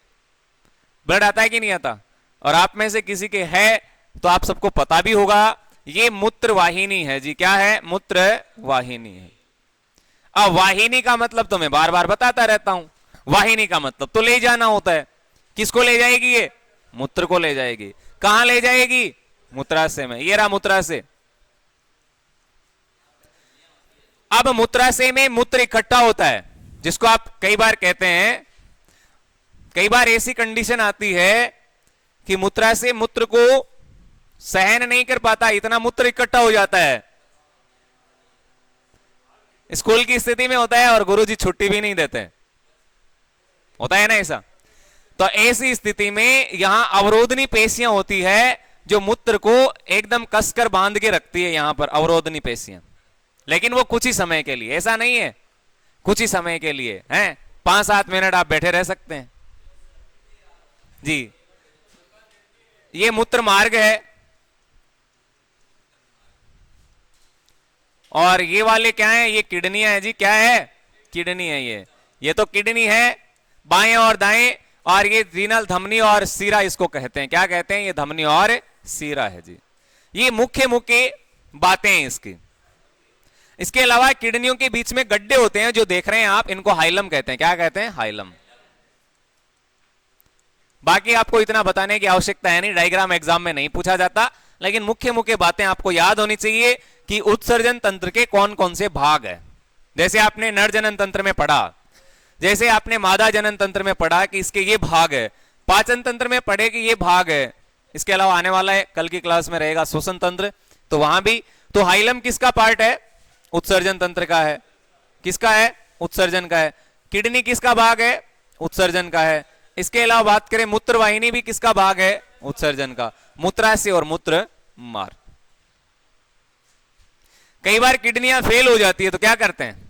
ब्लड आता है कि नहीं आता? और आप में से किसी के है तो आप सबको पता भी होगा, ये मूत्रवाहिनी है जी। क्या है? मूत्रवाहिनी है। अब वाहिनी का मतलब तो मैं बार बार बताता रहता हूं, वाहिनी का मतलब तो ले जाना होता है। किसको ले जाएगी? ये मूत्र को ले जाएगी। कहां ले जाएगी? मूत्राशय में। ये रहा मूत्राशय। अब मूत्राशय में मूत्र इकट्ठा होता है, जिसको आप कई बार कहते हैं, कई बार ऐसी कंडीशन आती है कि मूत्राशय मूत्र को सहन नहीं कर पाता, इतना मूत्र इकट्ठा हो जाता है। स्कूल की स्थिति में होता है और गुरुजी छुट्टी भी नहीं देते, होता है ना ऐसा? तो ऐसी स्थिति में यहां अवरोधनी पेशियां होती है जो मूत्र को एकदम कसकर बांध के रखती है, यहां पर अवरोधनी पेशियां। लेकिन वो कुछ ही समय के लिए, ऐसा नहीं है, कुछ ही समय के लिए है। 5-7 मिनट आप बैठे रह सकते हैं जी। ये मूत्र मार्ग है। और ये वाले क्या है? ये किडनियां है जी। क्या है? किडनी है ये तो किडनी है, बाएं और दाएं। और ये रीनल, धमनी और सीरा इसको कहते हैं। क्या कहते हैं? ये धमनी और सीरा है जी। ये मुख्य मुख्य बातें हैं इसकी। इसके अलावा किडनियों के बीच में गड्ढे होते हैं जो देख रहे हैं आप, इनको हाइलम कहते हैं। क्या कहते हैं? हाइलम। बाकी आपको इतना बताने की आवश्यकता है नहीं, डायग्राम एग्जाम में नहीं पूछा जाता, लेकिन मुख्य मुख्य बातें आपको याद होनी चाहिए कि उत्सर्जन तंत्र के कौन कौन से भाग है। जैसे आपने नर जनन तंत्र में पढ़ा, जैसे आपने मादा जनन तंत्र में पढ़ा कि इसके ये भाग है, पाचन तंत्र में पढ़े कि ये भाग है। इसके अलावा आने वाला है कल की क्लास में रहेगा श्वसन तंत्र, तो वहां भी। तो हाइलम किसका पार्ट है? उत्सर्जन तंत्र का है। किसका है? उत्सर्जन का है। किडनी किसका भाग है? उत्सर्जन का है। इसके अलावा बात करें मूत्रवाहिनी भी किसका भाग है? उत्सर्जन का। मूत्राशय और मूत्र मार्ग। कई बार किडनियां फेल हो जाती है तो क्या करते हैं?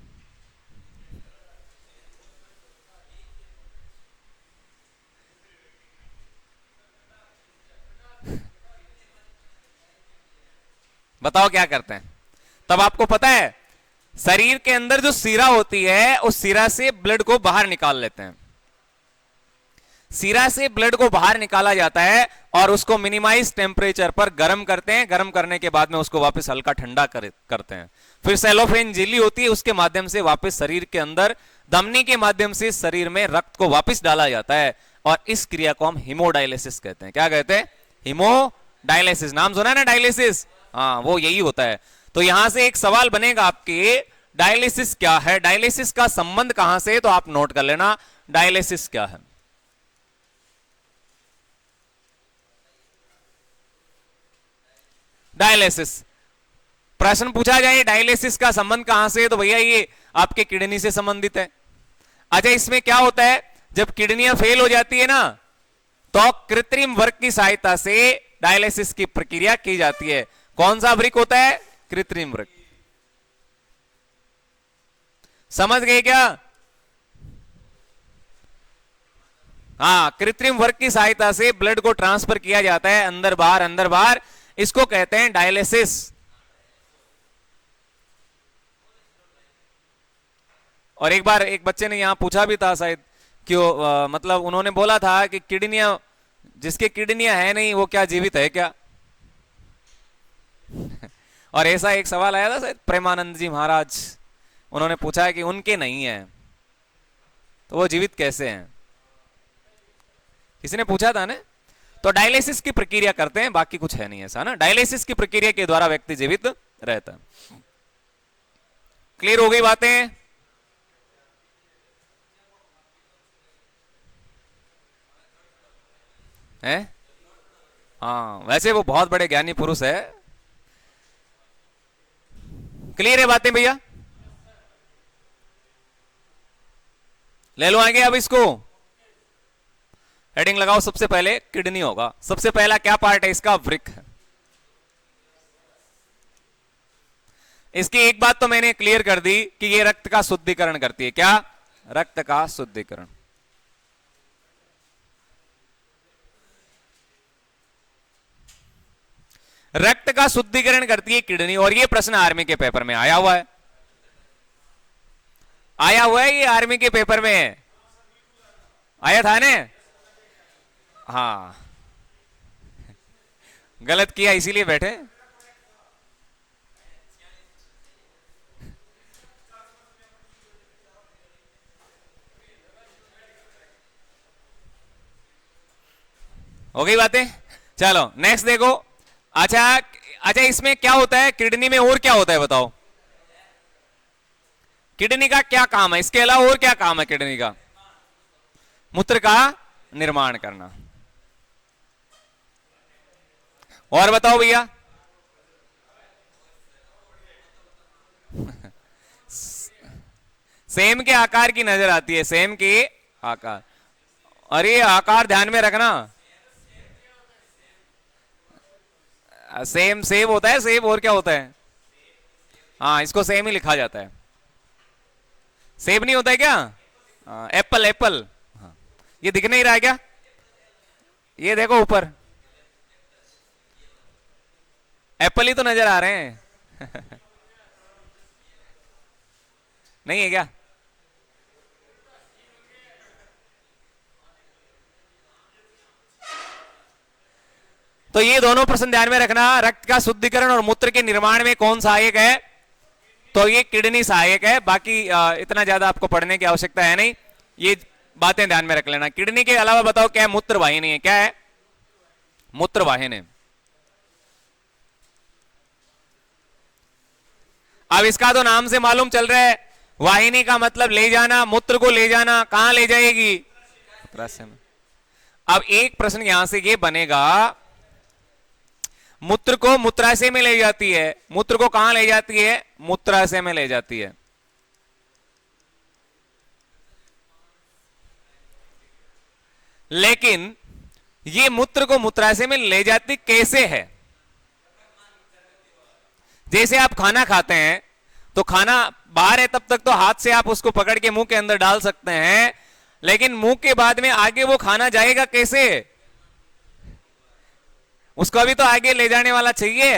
बताओ क्या करते हैं? तब आपको पता है, शरीर के अंदर जो सीरा होती है उस सीरा से ब्लड को बाहर निकाल लेते हैं। सीरा से ब्लड को बाहर निकाला जाता है और उसको मिनिमाइज टेम्परेचर पर गर्म करते हैं। गर्म करने के बाद में उसको वापस हल्का ठंडा करते हैं। फिर सेलोफेन झिल्ली होती है, उसके माध्यम से वापस शरीर के अंदर धमनी के माध्यम से शरीर में रक्त को वापस डाला जाता है। और इस क्रिया को हम हीमोडायलिसिस कहते हैं। क्या कहते हैं? हीमोडायलिसिस। नाम सुना है ना डायलिसिस? हाँ, वो यही होता है। तो यहां से एक सवाल बनेगा आपके, डायलिसिस क्या है? डायलिसिस का संबंध कहां से? तो आप नोट कर लेना, डायलिसिस क्या है। डायलिसिस प्रश्न पूछा जाए, डायलिसिस का संबंध कहां से? तो भैया ये आपके किडनी से संबंधित है। अच्छा, इसमें क्या होता है? जब किडनियां फेल हो जाती है ना, तो कृत्रिम वर्क की सहायता से डायलिसिस की प्रक्रिया की जाती है। कौन सा वृक्क होता है? कृत्रिम वृक्क। समझ गए क्या? हाँ, कृत्रिम वर्क की सहायता से ब्लड को ट्रांसफर किया जाता है अंदर बाहर, अंदर बाहर। इसको कहते हैं डायलिसिस। और एक बार एक बच्चे ने यहां पूछा भी था शायद, क्यों मतलब उन्होंने बोला था कि किडनियां, जिसके किडनियां है नहीं वो क्या जीवित है क्या? और ऐसा एक सवाल आया था शायद प्रेमानंद जी महाराज, उन्होंने पूछा कि उनके नहीं है तो वो जीवित कैसे हैं? किसी ने पूछा था ना। तो डायलिसिस की प्रक्रिया करते हैं, बाकी कुछ है नहीं ऐसा ना। डायलिसिस की प्रक्रिया के द्वारा व्यक्ति जीवित रहता है। क्लियर हो गई बातें? हैं? हाँ, वैसे वो बहुत बड़े ज्ञानी पुरुष है। क्लियर है बातें भैया? ले लो आगे अब इसको। हेडिंग लगाओ। सबसे पहले किडनी होगा। सबसे पहला क्या पार्ट है इसका? वृक्क है। इसकी एक बात तो मैंने क्लियर कर दी कि ये रक्त का शुद्धिकरण करती है। क्या? रक्त का शुद्धिकरण। रक्त का शुद्धिकरण करती है किडनी। और ये प्रश्न आर्मी के पेपर में आया हुआ है, आया हुआ है, ये आर्मी के पेपर में आया था ने। हाँ, गलत किया इसीलिए बैठे। हो गई बातें। चलो नेक्स्ट देखो। अच्छा अच्छा, इसमें क्या होता है किडनी में, और क्या होता है बताओ? किडनी का क्या काम है? इसके अलावा और क्या काम है किडनी का? मूत्र का निर्माण करना। और बताओ भैया। सेम के आकार की नजर आती है, सेम के आकार। अरे आकार ध्यान में रखना। सेम सेब होता है, सेब। और क्या होता है? हाँ, इसको सेम ही लिखा जाता है। सेब नहीं होता है क्या? Apple Apple. हाँ, ये दिख नहीं रहा है क्या? ये देखो ऊपर एप्पल ही तो नजर आ रहे हैं। नहीं है क्या? तो ये दोनों प्रश्न ध्यान में रखना। रक्त का शुद्धिकरण और मूत्र के निर्माण में कौन सहायक है? तो ये किडनी सहायक है। बाकी इतना ज्यादा आपको पढ़ने की आवश्यकता है नहीं, ये बातें ध्यान में रख लेना। किडनी के अलावा बताओ क्या है? मूत्र वाहिनी है। क्या है? मूत्र वाहिनी। अब इसका तो नाम से मालूम चल रहा है, वाहिनी का मतलब ले जाना, मूत्र को ले जाना। कहां ले जाएगी? मूत्राशय में। अब एक प्रश्न यहां से ये बनेगा, मूत्र को मूत्राशय में ले जाती है, मूत्र को कहां ले जाती है? मूत्राशय में ले जाती है। लेकिन ये मूत्र को मूत्राशय में ले जाती कैसे है? जैसे आप खाना खाते हैं तो खाना बाहर है, तब तक तो हाथ से आप उसको पकड़ के मुंह के अंदर डाल सकते हैं, लेकिन मुंह के बाद में आगे वो खाना जाएगा कैसे? उसको भी तो आगे ले जाने वाला चाहिए।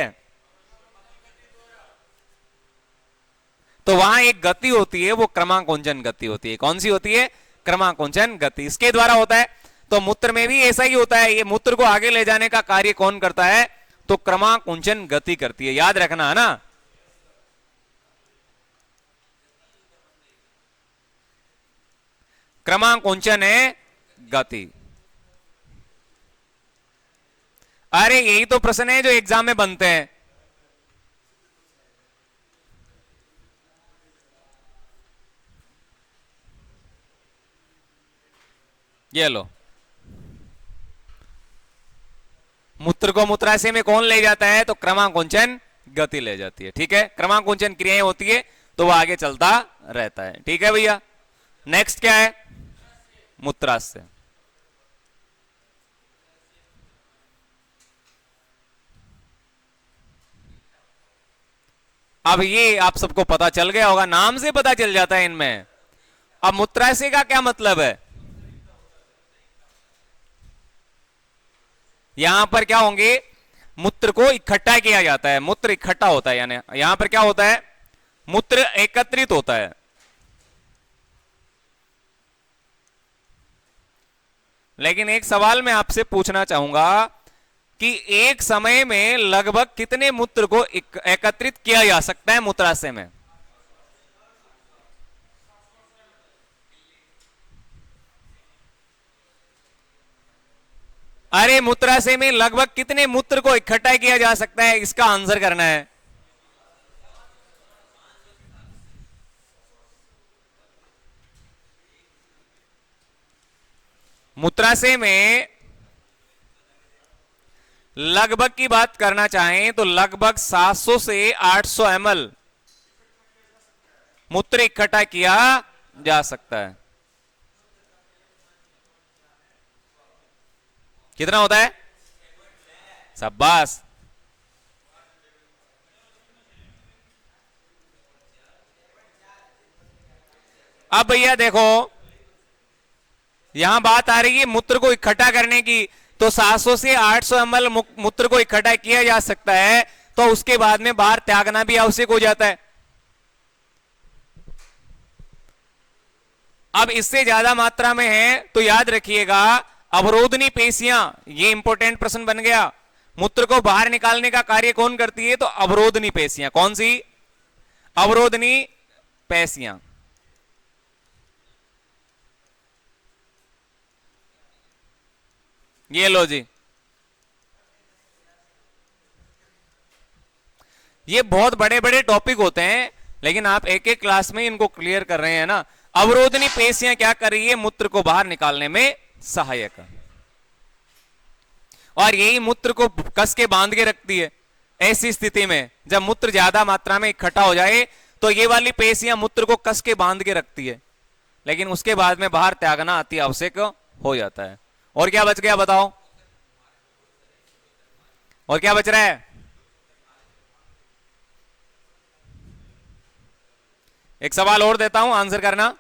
तो वहां एक गति होती है, वो क्रमांकोंचन गति होती है। कौन सी होती है? क्रमांकोंचन गति, इसके द्वारा होता है। तो मूत्र में भी ऐसा ही होता है। ये मूत्र को आगे ले जाने का कार्य कौन करता है? तो क्रमांकोंचन गति करती है। याद रखना है ना। क्रमांकोंचन है गति। अरे यही तो प्रश्न है जो एग्जाम में बनते हैं। ये लो, मूत्र को मूत्राशय में कौन ले जाता है? तो क्रमांकोंचन गति ले जाती है। ठीक है, क्रमांकोंचन क्रियाएं होती है तो वह आगे चलता रहता है। ठीक है भैया। नेक्स्ट क्या है? मूत्राशय। अब ये आप सबको पता चल गया होगा, नाम से पता चल जाता है इनमें। अब मूत्राशय का क्या मतलब है? यहां पर क्या होंगे? मूत्र को इकट्ठा किया जाता है, मूत्र इकट्ठा होता है, यानी यहां पर क्या होता है? मूत्र एकत्रित होता है। लेकिन एक सवाल मैं आपसे पूछना चाहूंगा कि एक समय में लगभग कितने मूत्र को एकत्रित किया जा सकता है मूत्राशय में? अरे मूत्राशय में लगभग कितने मूत्र को इकट्ठा किया जा सकता है, इसका आंसर करना है। मूत्राशय में लगभग की बात करना चाहें तो लगभग 700 से 800 ml मूत्र इकट्ठा किया जा सकता है। कितना होता है? शाबाश। अब भैया देखो, यहां बात आ रही है मूत्र को इकट्ठा करने की, तो 700 से 800 ml मूत्र को इकट्ठा किया जा सकता है, तो उसके बाद में बाहर त्यागना भी आवश्यक हो जाता है। अब इससे ज्यादा मात्रा में है तो याद रखिएगा अवरोधनी पेशियां, ये इंपॉर्टेंट प्रश्न बन गया। मूत्र को बाहर निकालने का कार्य कौन करती है? तो अवरोधनी पेशियां। कौन सी? अवरोधनी पेशियां। ये लो जी, ये बहुत बड़े बड़े टॉपिक होते हैं, लेकिन आप एक एक क्लास में इनको क्लियर कर रहे हैं ना। अवरोधनी पेशियां क्या कर रही है? मूत्र को बाहर निकालने में सहायक, और यही मूत्र को कस के बांध के रखती है। ऐसी स्थिति में जब मूत्र ज्यादा मात्रा में इकट्ठा हो जाए तो ये वाली पेशियां मूत्र को कस के बांध के रखती है, लेकिन उसके बाद में बाहर त्यागना अति आवश्यक हो जाता है। और क्या बच गया बताओ? और क्या बच रहा है? एक सवाल और देता हूं, आंसर करना।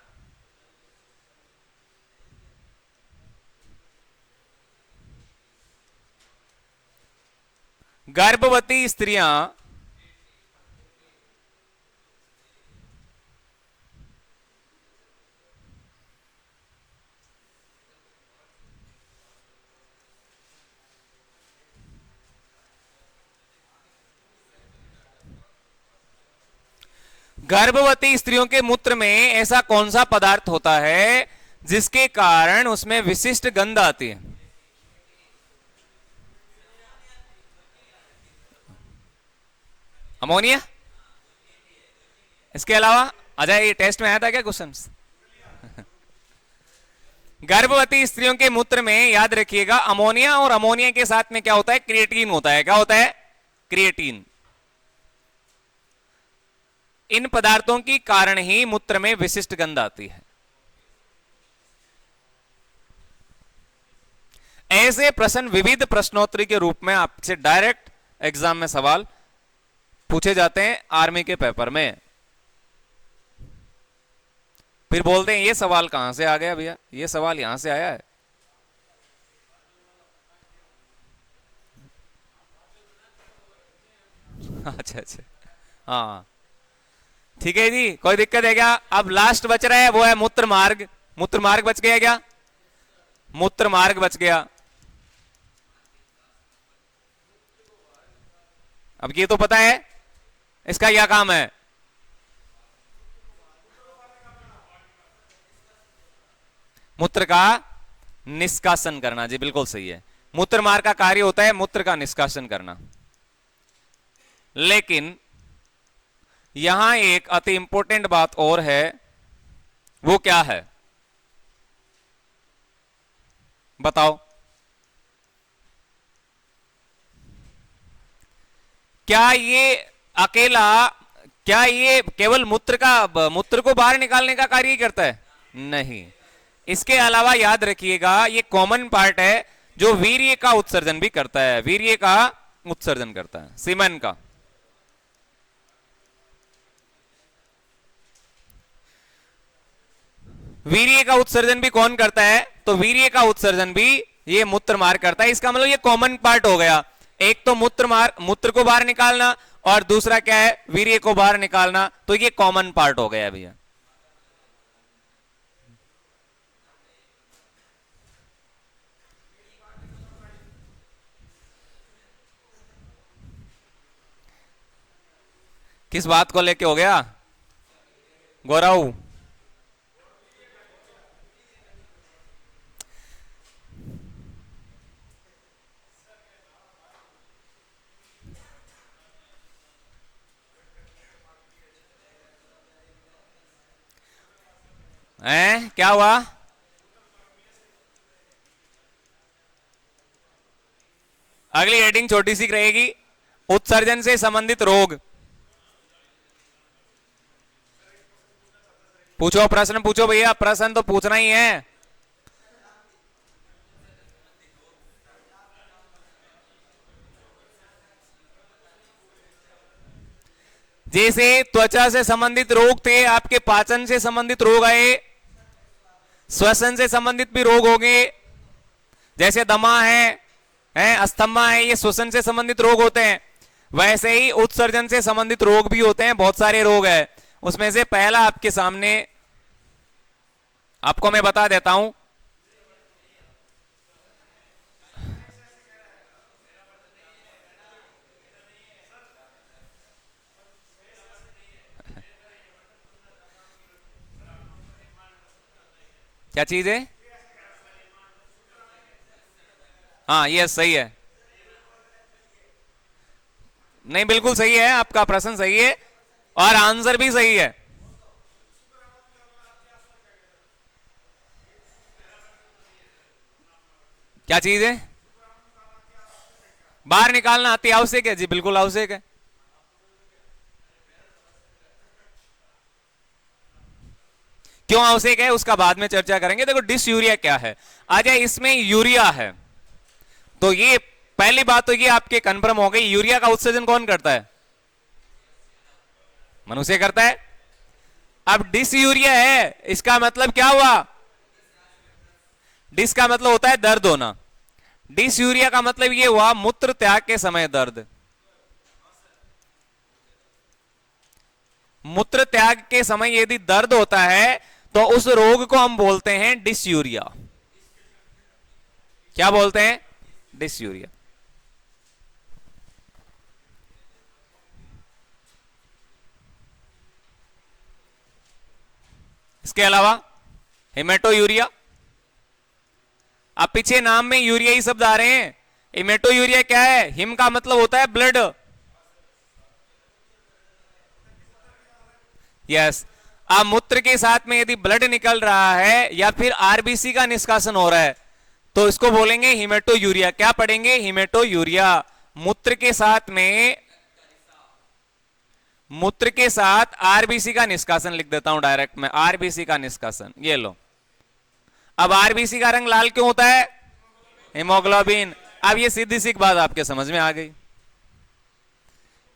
गर्भवती स्त्रियां गर्भवती स्त्रियों के मूत्र में ऐसा कौन सा पदार्थ होता है जिसके कारण उसमें विशिष्ट गंध आती है? अमोनिया? इसके अलावा अजय, ये टेस्ट में आया था क्या क्वेश्चन? गर्भवती स्त्रियों के मूत्र में याद रखिएगा अमोनिया, और अमोनिया के साथ में क्या होता है? क्रिएटिन होता है। क्या होता है? क्रिएटिन। इन पदार्थों के कारण ही मूत्र में विशिष्ट गंध आती है। ऐसे प्रश्न विविध प्रश्नोत्तरी के रूप में आपसे डायरेक्ट एग्जाम में सवाल पूछे जाते हैं आर्मी के पेपर में। फिर बोलते हैं ये सवाल कहां से आ गया भैया? ये सवाल यहां से आया है। अच्छा अच्छा, हाँ ठीक है जी, कोई दिक्कत है क्या? अब लास्ट बच रहा है, वो है मूत्र मार्ग। मूत्र मार्ग बच गया क्या? मूत्र मार्ग बच गया। अब ये तो पता है इसका क्या काम है? मूत्र का निष्कासन करना। जी बिल्कुल सही है, मूत्र मार्ग का कार्य होता है मूत्र का निष्कासन करना। लेकिन यहां एक अति इंपॉर्टेंट बात और है, वो क्या है बताओ? क्या ये अकेला, क्या ये केवल मूत्र को बाहर निकालने का कार्य ही करता है? नहीं, इसके अलावा याद रखिएगा ये कॉमन पार्ट है जो वीर्य का उत्सर्जन भी करता है। वीर्य का उत्सर्जन करता है, सीमेन का। वीर्य का उत्सर्जन भी कौन करता है? तो वीर्य का उत्सर्जन भी ये मूत्र मार्ग करता है। इसका मतलब ये कॉमन पार्ट हो गया। एक तो मूत्र को बाहर निकालना, और दूसरा क्या है? वीर्य को बाहर निकालना। तो ये कॉमन पार्ट हो गया भैया। किस बात को लेके हो गया गौरव? क्या हुआ? अगली हेडिंग छोटी सी रहेगी, उत्सर्जन से संबंधित रोग। पूछो प्रश्न, पूछो भैया, प्रश्न तो पूछना ही है। जैसे त्वचा से संबंधित रोग थे, आपके पाचन से संबंधित रोग आए, श्वसन से संबंधित भी रोग होंगे, जैसे दमा है अस्थमा है, ये श्वसन से संबंधित रोग होते हैं। वैसे ही उत्सर्जन से संबंधित रोग भी होते हैं, बहुत सारे रोग है। उसमें से पहला आपके सामने आपको मैं बता देता हूं। क्या चीज है? हाँ, ये सही है। नहीं, बिल्कुल सही है, आपका प्रश्न सही है और आंसर भी सही है। क्या चीज है? बाहर निकालना अति आवश्यक है जी, बिल्कुल आवश्यक है। क्यों आवश्यक है उसका बाद में चर्चा करेंगे। देखो डिसयूरिया क्या है, आ जाए इसमें यूरिया है, तो ये पहली बात तो ये आपके कन्फर्म हो गई। यूरिया का उत्सर्जन कौन करता है? मनुष्य करता है। अब डिसयूरिया है, इसका मतलब क्या हुआ? डिस का मतलब होता है दर्द होना, डिसयूरिया का मतलब ये हुआ मूत्र त्याग के समय दर्द। मूत्र त्याग के समय यदि दर्द होता है तो उस रोग को हम बोलते हैं डिसयूरिया। क्या बोलते हैं? डिसयूरिया। इसके अलावा हेमेटोयूरिया, अब पीछे नाम में यूरिया ही शब्द आ रहे हैं। हेमेटोयूरिया क्या है? हिम का मतलब होता है ब्लड। यस, अब मूत्र के साथ में यदि ब्लड निकल रहा है या फिर आरबीसी का निष्कासन हो रहा है तो इसको बोलेंगे हिमेटोयूरिया। क्या पढ़ेंगे? हिमेटोयूरिया। मूत्र के साथ में, मूत्र के साथ आरबीसी का निष्कासन लिख देता हूं डायरेक्ट में, आरबीसी का निष्कासन। ये लो, अब आरबीसी का रंग लाल क्यों होता है? हीमोग्लोबिन। अब ये सीधी सी बात आपके समझ में आ गई,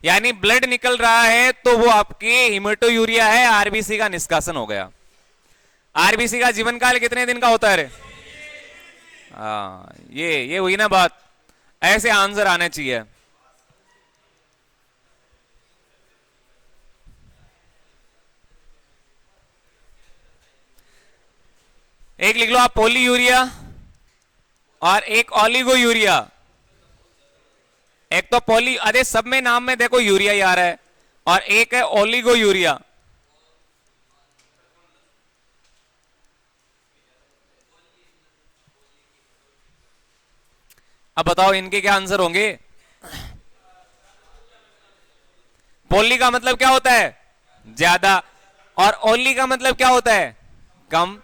यानी ब्लड निकल रहा है तो वो आपके हिमेटोयूरिया है, आरबीसी का निष्कासन हो गया। आरबीसी का जीवन काल कितने दिन का होता है रे? हाँ, ये हुई ना बात, ऐसे आंसर आने चाहिए। एक लिख लो आप पोलीयूरिया और एक ओलिगोयूरिया। एक तो पोली, अरे सब में नाम में देखो यूरिया ही आ रहा है, और एक है ओलिगोयूरिया। अब बताओ इनके क्या आंसर होंगे? पोली का मतलब क्या होता है? ज्यादा, और ओली का मतलब क्या होता है? कम।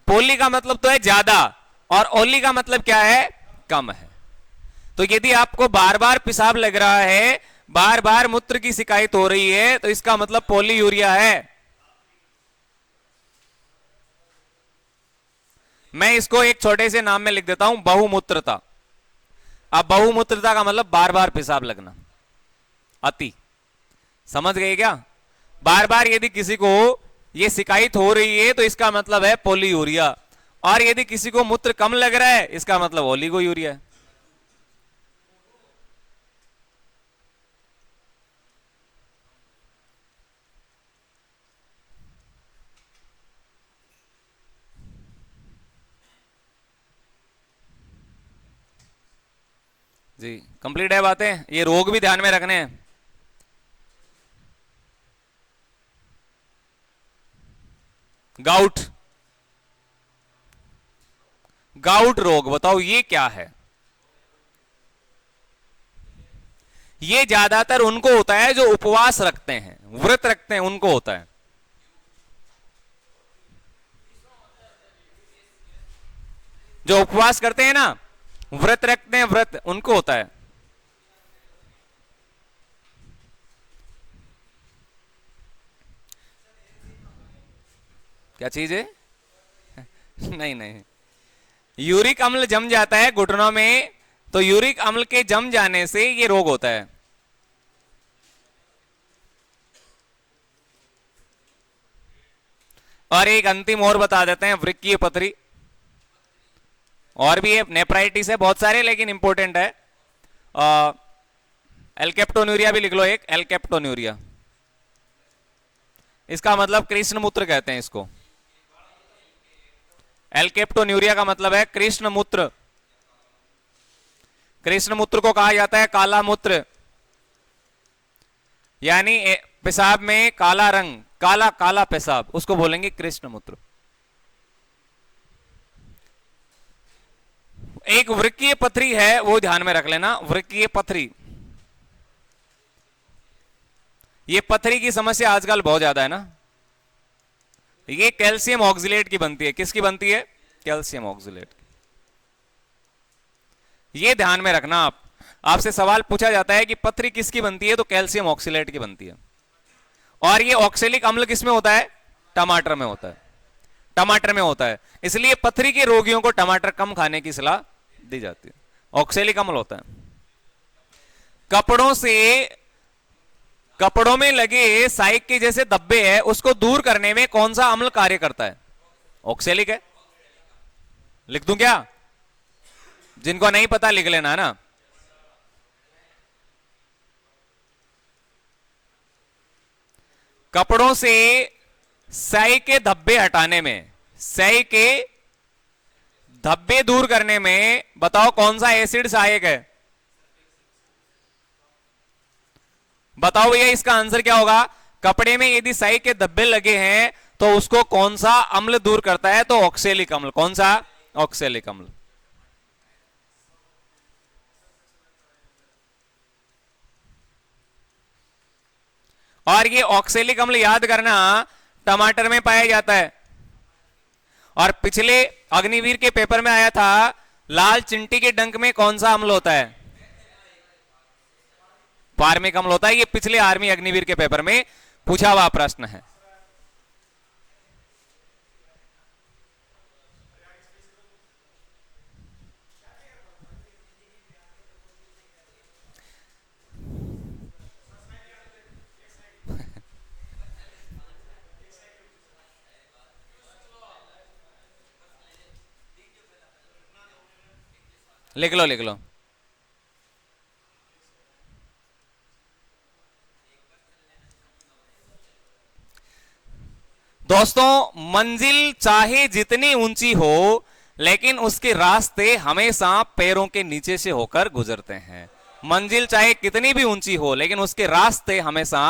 पोली का मतलब तो है ज्यादा और ओली का मतलब क्या है? कम है। तो यदि आपको बार बार पेशाब लग रहा है, बार बार मूत्र की शिकायत हो रही है, तो इसका मतलब पोलीयूरिया है। मैं इसको एक छोटे से नाम में लिख देता हूं, बहुमूत्रता। अब बहुमूत्रता का मतलब बार बार पेशाब लगना, अति। समझ गए क्या? बार बार यदि किसी को ये शिकायत हो रही है तो इसका मतलब है पोलीयूरिया, और यदि किसी को मूत्र कम लग रहा है इसका मतलब ओलिगोयूरिया है। जी, कंप्लीट है बातें। ये रोग भी ध्यान में रखने हैं। गाउट, गाउट रोग बताओ ये क्या है? ये ज्यादातर उनको होता है जो उपवास रखते हैं, व्रत रखते हैं, उनको होता है। जो उपवास करते हैं ना, व्रत रखते हैं, व्रत, उनको होता है। क्या चीज है? नहीं नहीं, यूरिक अम्ल जम जाता है घुटनों में, तो यूरिक अम्ल के जम जाने से ये रोग होता है। और एक अंतिम और बता देते हैं, वृक्कीय पथरी। और भी है, नेफ्राइटिस है, बहुत सारे, लेकिन इंपॉर्टेंट है। एल्केप्टोन्यूरिया भी लिख लो, एक एल्केप्टोन्यूरिया, इसका मतलब कृष्ण मूत्र कहते हैं इसको। एल्केप्टोन्यूरिया का मतलब है कृष्ण मूत्र। कृष्ण मूत्र को कहा जाता है काला मूत्र, यानी पेशाब में काला रंग, काला काला पेशाब, उसको बोलेंगे कृष्ण मूत्र। एक वृक्कीय पथरी है, वो ध्यान में रख लेना, वृक्कीय पथरी। ये पथरी की समस्या आजकल बहुत ज्यादा है ना। ये कैल्शियम ऑक्सिलेट की बनती है। किसकी बनती है? Calcium oxalate. ये ध्यान में रखना आप, आपसे सवाल पूछा जाता है कि पथरी किसकी बनती है, तो कैल्शियम ऑक्सिलेट की बनती है। और ये ऑक्सेलिक अम्ल किसमें होता है? टमाटर में होता है। टमाटर में होता है, इसलिए पथरी के रोगियों को टमाटर कम खाने की सलाह दी जाती है। ऑक्सेलिक अम्ल होता है। कपड़ों से, कपड़ों में लगे साइक के जैसे धब्बे है, उसको दूर करने में कौन सा अम्ल कार्य करता है? ऑक्सेलिक है। लिख दूं क्या? जिनको नहीं पता लिख लेना ना। कपड़ों से स्याही के धब्बे हटाने में, स्याही के धब्बे दूर करने में बताओ कौन सा एसिड सहायक है? बताओ भैया, इसका आंसर क्या होगा? कपड़े में यदि स्याही के धब्बे लगे हैं तो उसको कौन सा अम्ल दूर करता है? तो ऑक्सेलिक अम्ल। कौन सा? ऑक्सेलिक अम्ल। और ये ऑक्सेलिक अम्ल याद करना, टमाटर में पाया जाता है। और पिछले अग्निवीर के पेपर में आया था, लाल चिंटी के डंक में कौन सा अम्ल होता है? फार्मिक अम्ल होता है। ये पिछले आर्मी अग्निवीर के पेपर में पूछा हुआ प्रश्न है। लिख लो, लिख लो। दोस्तों, मंजिल चाहे जितनी ऊंची हो, लेकिन उसके रास्ते हमेशा पैरों के नीचे से होकर गुजरते हैं। मंजिल चाहे कितनी भी ऊंची हो, लेकिन उसके रास्ते हमेशा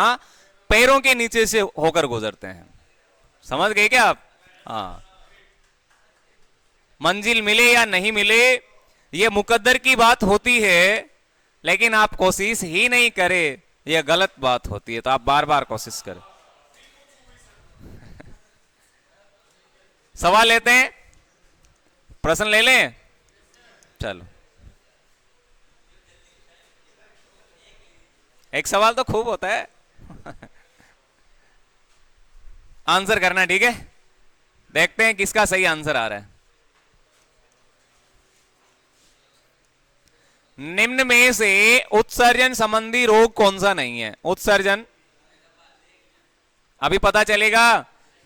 पैरों के नीचे से होकर गुजरते हैं। समझ गए क्या आप? हाँ। मंजिल मिले या नहीं मिले, यह मुकद्दर की बात होती है, लेकिन आप कोशिश ही नहीं करें, यह गलत बात होती है। तो आप बार बार कोशिश करें। सवाल लेते हैं, प्रश्न ले लें। चलो, एक सवाल तो खूब होता है। आंसर करना, ठीक है? देखते हैं किसका सही आंसर आ रहा है। निम्न में से उत्सर्जन संबंधी रोग कौन सा नहीं है? उत्सर्जन, अभी पता चलेगा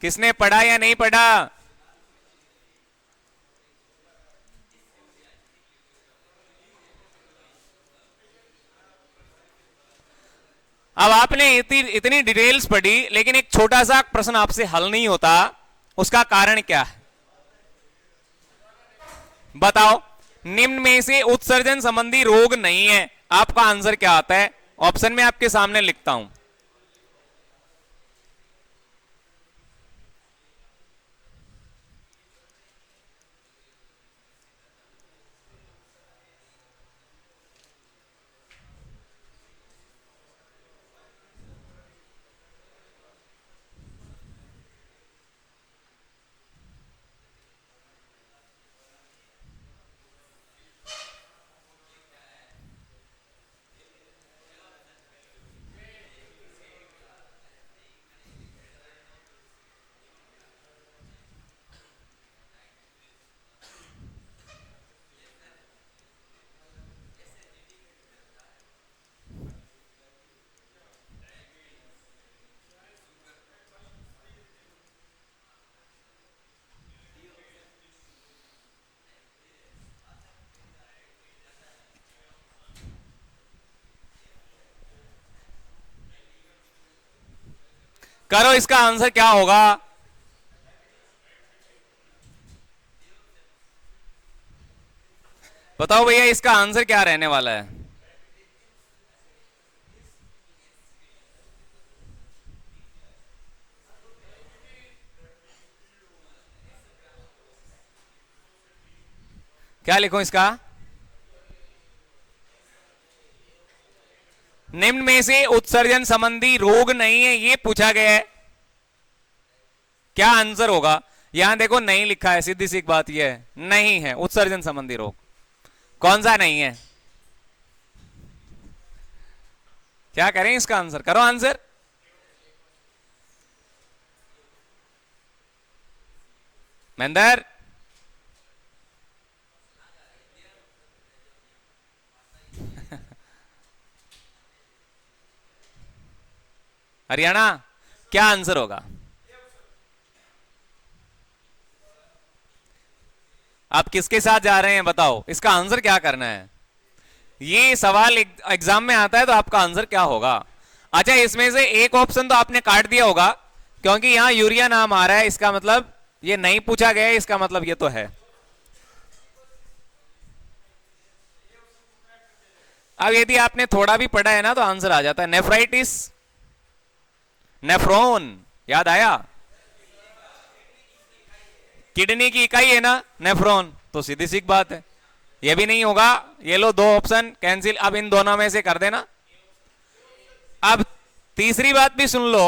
किसने पढ़ा या नहीं पढ़ा। अब आपने इतनी डिटेल्स पढ़ी, लेकिन एक छोटा सा प्रश्न आपसे हल नहीं होता, उसका कारण क्या है? बताओ, निम्न में से उत्सर्जन संबंधी रोग नहीं है, आपका आंसर क्या आता है? ऑप्शन में आपके सामने लिखता हूं। करो, इसका आंसर क्या होगा? बताओ भैया, इसका आंसर क्या रहने वाला है? क्या लिखूं इसका? निम्न में से उत्सर्जन संबंधी रोग नहीं है, ये पूछा गया है। क्या आंसर होगा? यहां देखो नहीं लिखा है, सीधी सी एक बात यह है, नहीं है उत्सर्जन संबंधी रोग। कौन सा नहीं है? क्या करें इसका आंसर? करो आंसर। महेंद्र, हरियाणा, क्या आंसर होगा? आप किसके साथ जा रहे हैं बताओ, इसका आंसर क्या करना है? ये सवाल एग्जाम में आता है तो आपका आंसर क्या होगा? अच्छा, इसमें से एक ऑप्शन तो आपने काट दिया होगा, क्योंकि यहां यूरिया नाम आ रहा है, इसका मतलब ये नहीं पूछा गया है, इसका मतलब ये तो है। अब यदि आपने थोड़ा भी पढ़ा है ना तो आंसर आ जाता है। नेफ्राइटिस, नेफ्रॉन, याद आया? किडनी की इकाई है ना नेफ्रॉन, तो सीधी सी बात है, ये भी नहीं होगा। ये लो, दो ऑप्शन कैंसिल। अब इन दोनों में से कर देना। अब तीसरी बात भी सुन लो,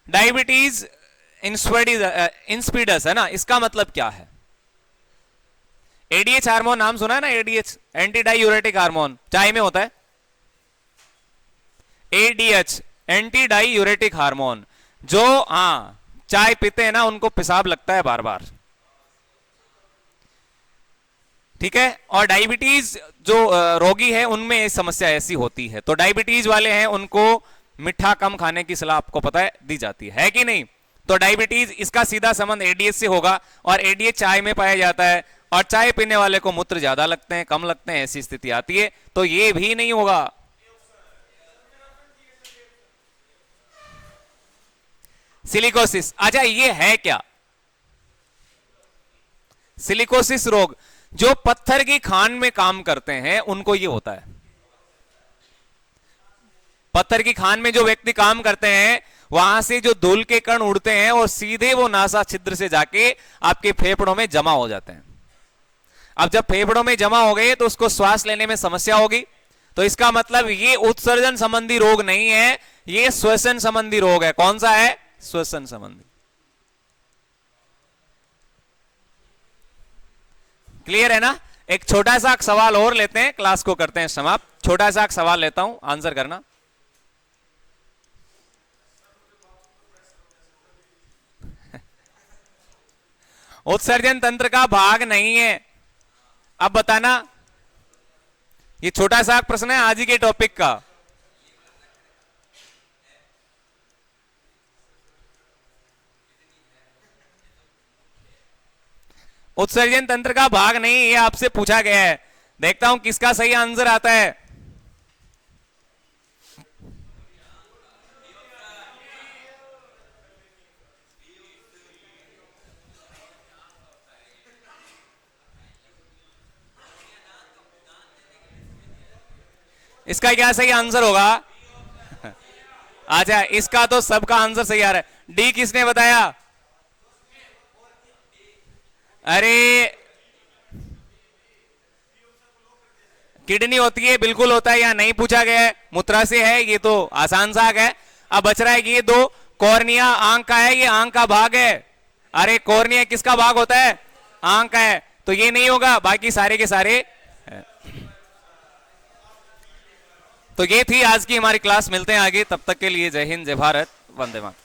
डायबिटीज इंस्पिडस है ना, इसका मतलब क्या है? एडीएच हार्मोन नाम सुना है ना? एडीएच, एंटी डायूरेटिक हार्मोन, चाय में होता है। एडीएच, एंटी डायूरेटिक हार्मोन, जो चाय पीते हैं ना उनको पेशाब लगता है बार बार, ठीक है। और डायबिटीज जो रोगी है उनमें समस्या ऐसी होती है, तो डायबिटीज वाले हैं उनको मीठा कम खाने की सलाह आपको पता है दी जाती है कि नहीं? तो डायबिटीज, इसका सीधा संबंध एडीएच से होगा, और एडीएच चाय में पाया जाता है, और चाय पीने वाले को मूत्र ज्यादा लगते हैं, कम लगते हैं, ऐसी स्थिति आती है, तो ये भी नहीं होगा। सिलिकोसिस, अच्छा ये है क्या? सिलिकोसिस रोग, जो पत्थर की खान में काम करते हैं उनको ये होता है। पत्थर की खान में जो व्यक्ति काम करते हैं, वहां से जो धूल के कण उड़ते हैं और सीधे वो नासा छिद्र से जाके आपके फेफड़ों में जमा हो जाते हैं। अब जब फेफड़ों में जमा हो गए तो उसको श्वास लेने में समस्या होगी, तो इसका मतलब ये उत्सर्जन संबंधी रोग नहीं है, ये श्वसन संबंधी रोग है। कौन सा है? श्वसन संबंधी। क्लियर है ना? एक छोटा सा सवाल और लेते हैं, क्लास को करते हैं समाप्त। छोटा सा सवाल लेता हूं, आंसर करना। उत्सर्जन तंत्र का भाग नहीं है, अब बताना। ये छोटा सा प्रश्न है आज ही के टॉपिक का। उत्सर्जन तंत्र का भाग नहीं, ये आपसे पूछा गया है। देखता हूं किसका सही आंसर आता है। इसका क्या सही आंसर होगा? अच्छा, इसका तो सबका आंसर सही आ रहा है। डी किसने बताया? अरे किडनी होती है, बिल्कुल होता है, यहां नहीं पूछा गया है। मूत्रा से है, ये तो आसान सा है। अब बच रहा है कि ये दो, कॉर्निया आंख का है, ये आंख का भाग है। अरे कॉर्निया किसका भाग होता है? आंख का है, तो ये नहीं होगा, बाकी सारे के सारे। तो ये थी आज की हमारी क्लास, मिलते हैं आगे, तब तक के लिए जय हिंद, जय भारत, वंदे मातरम।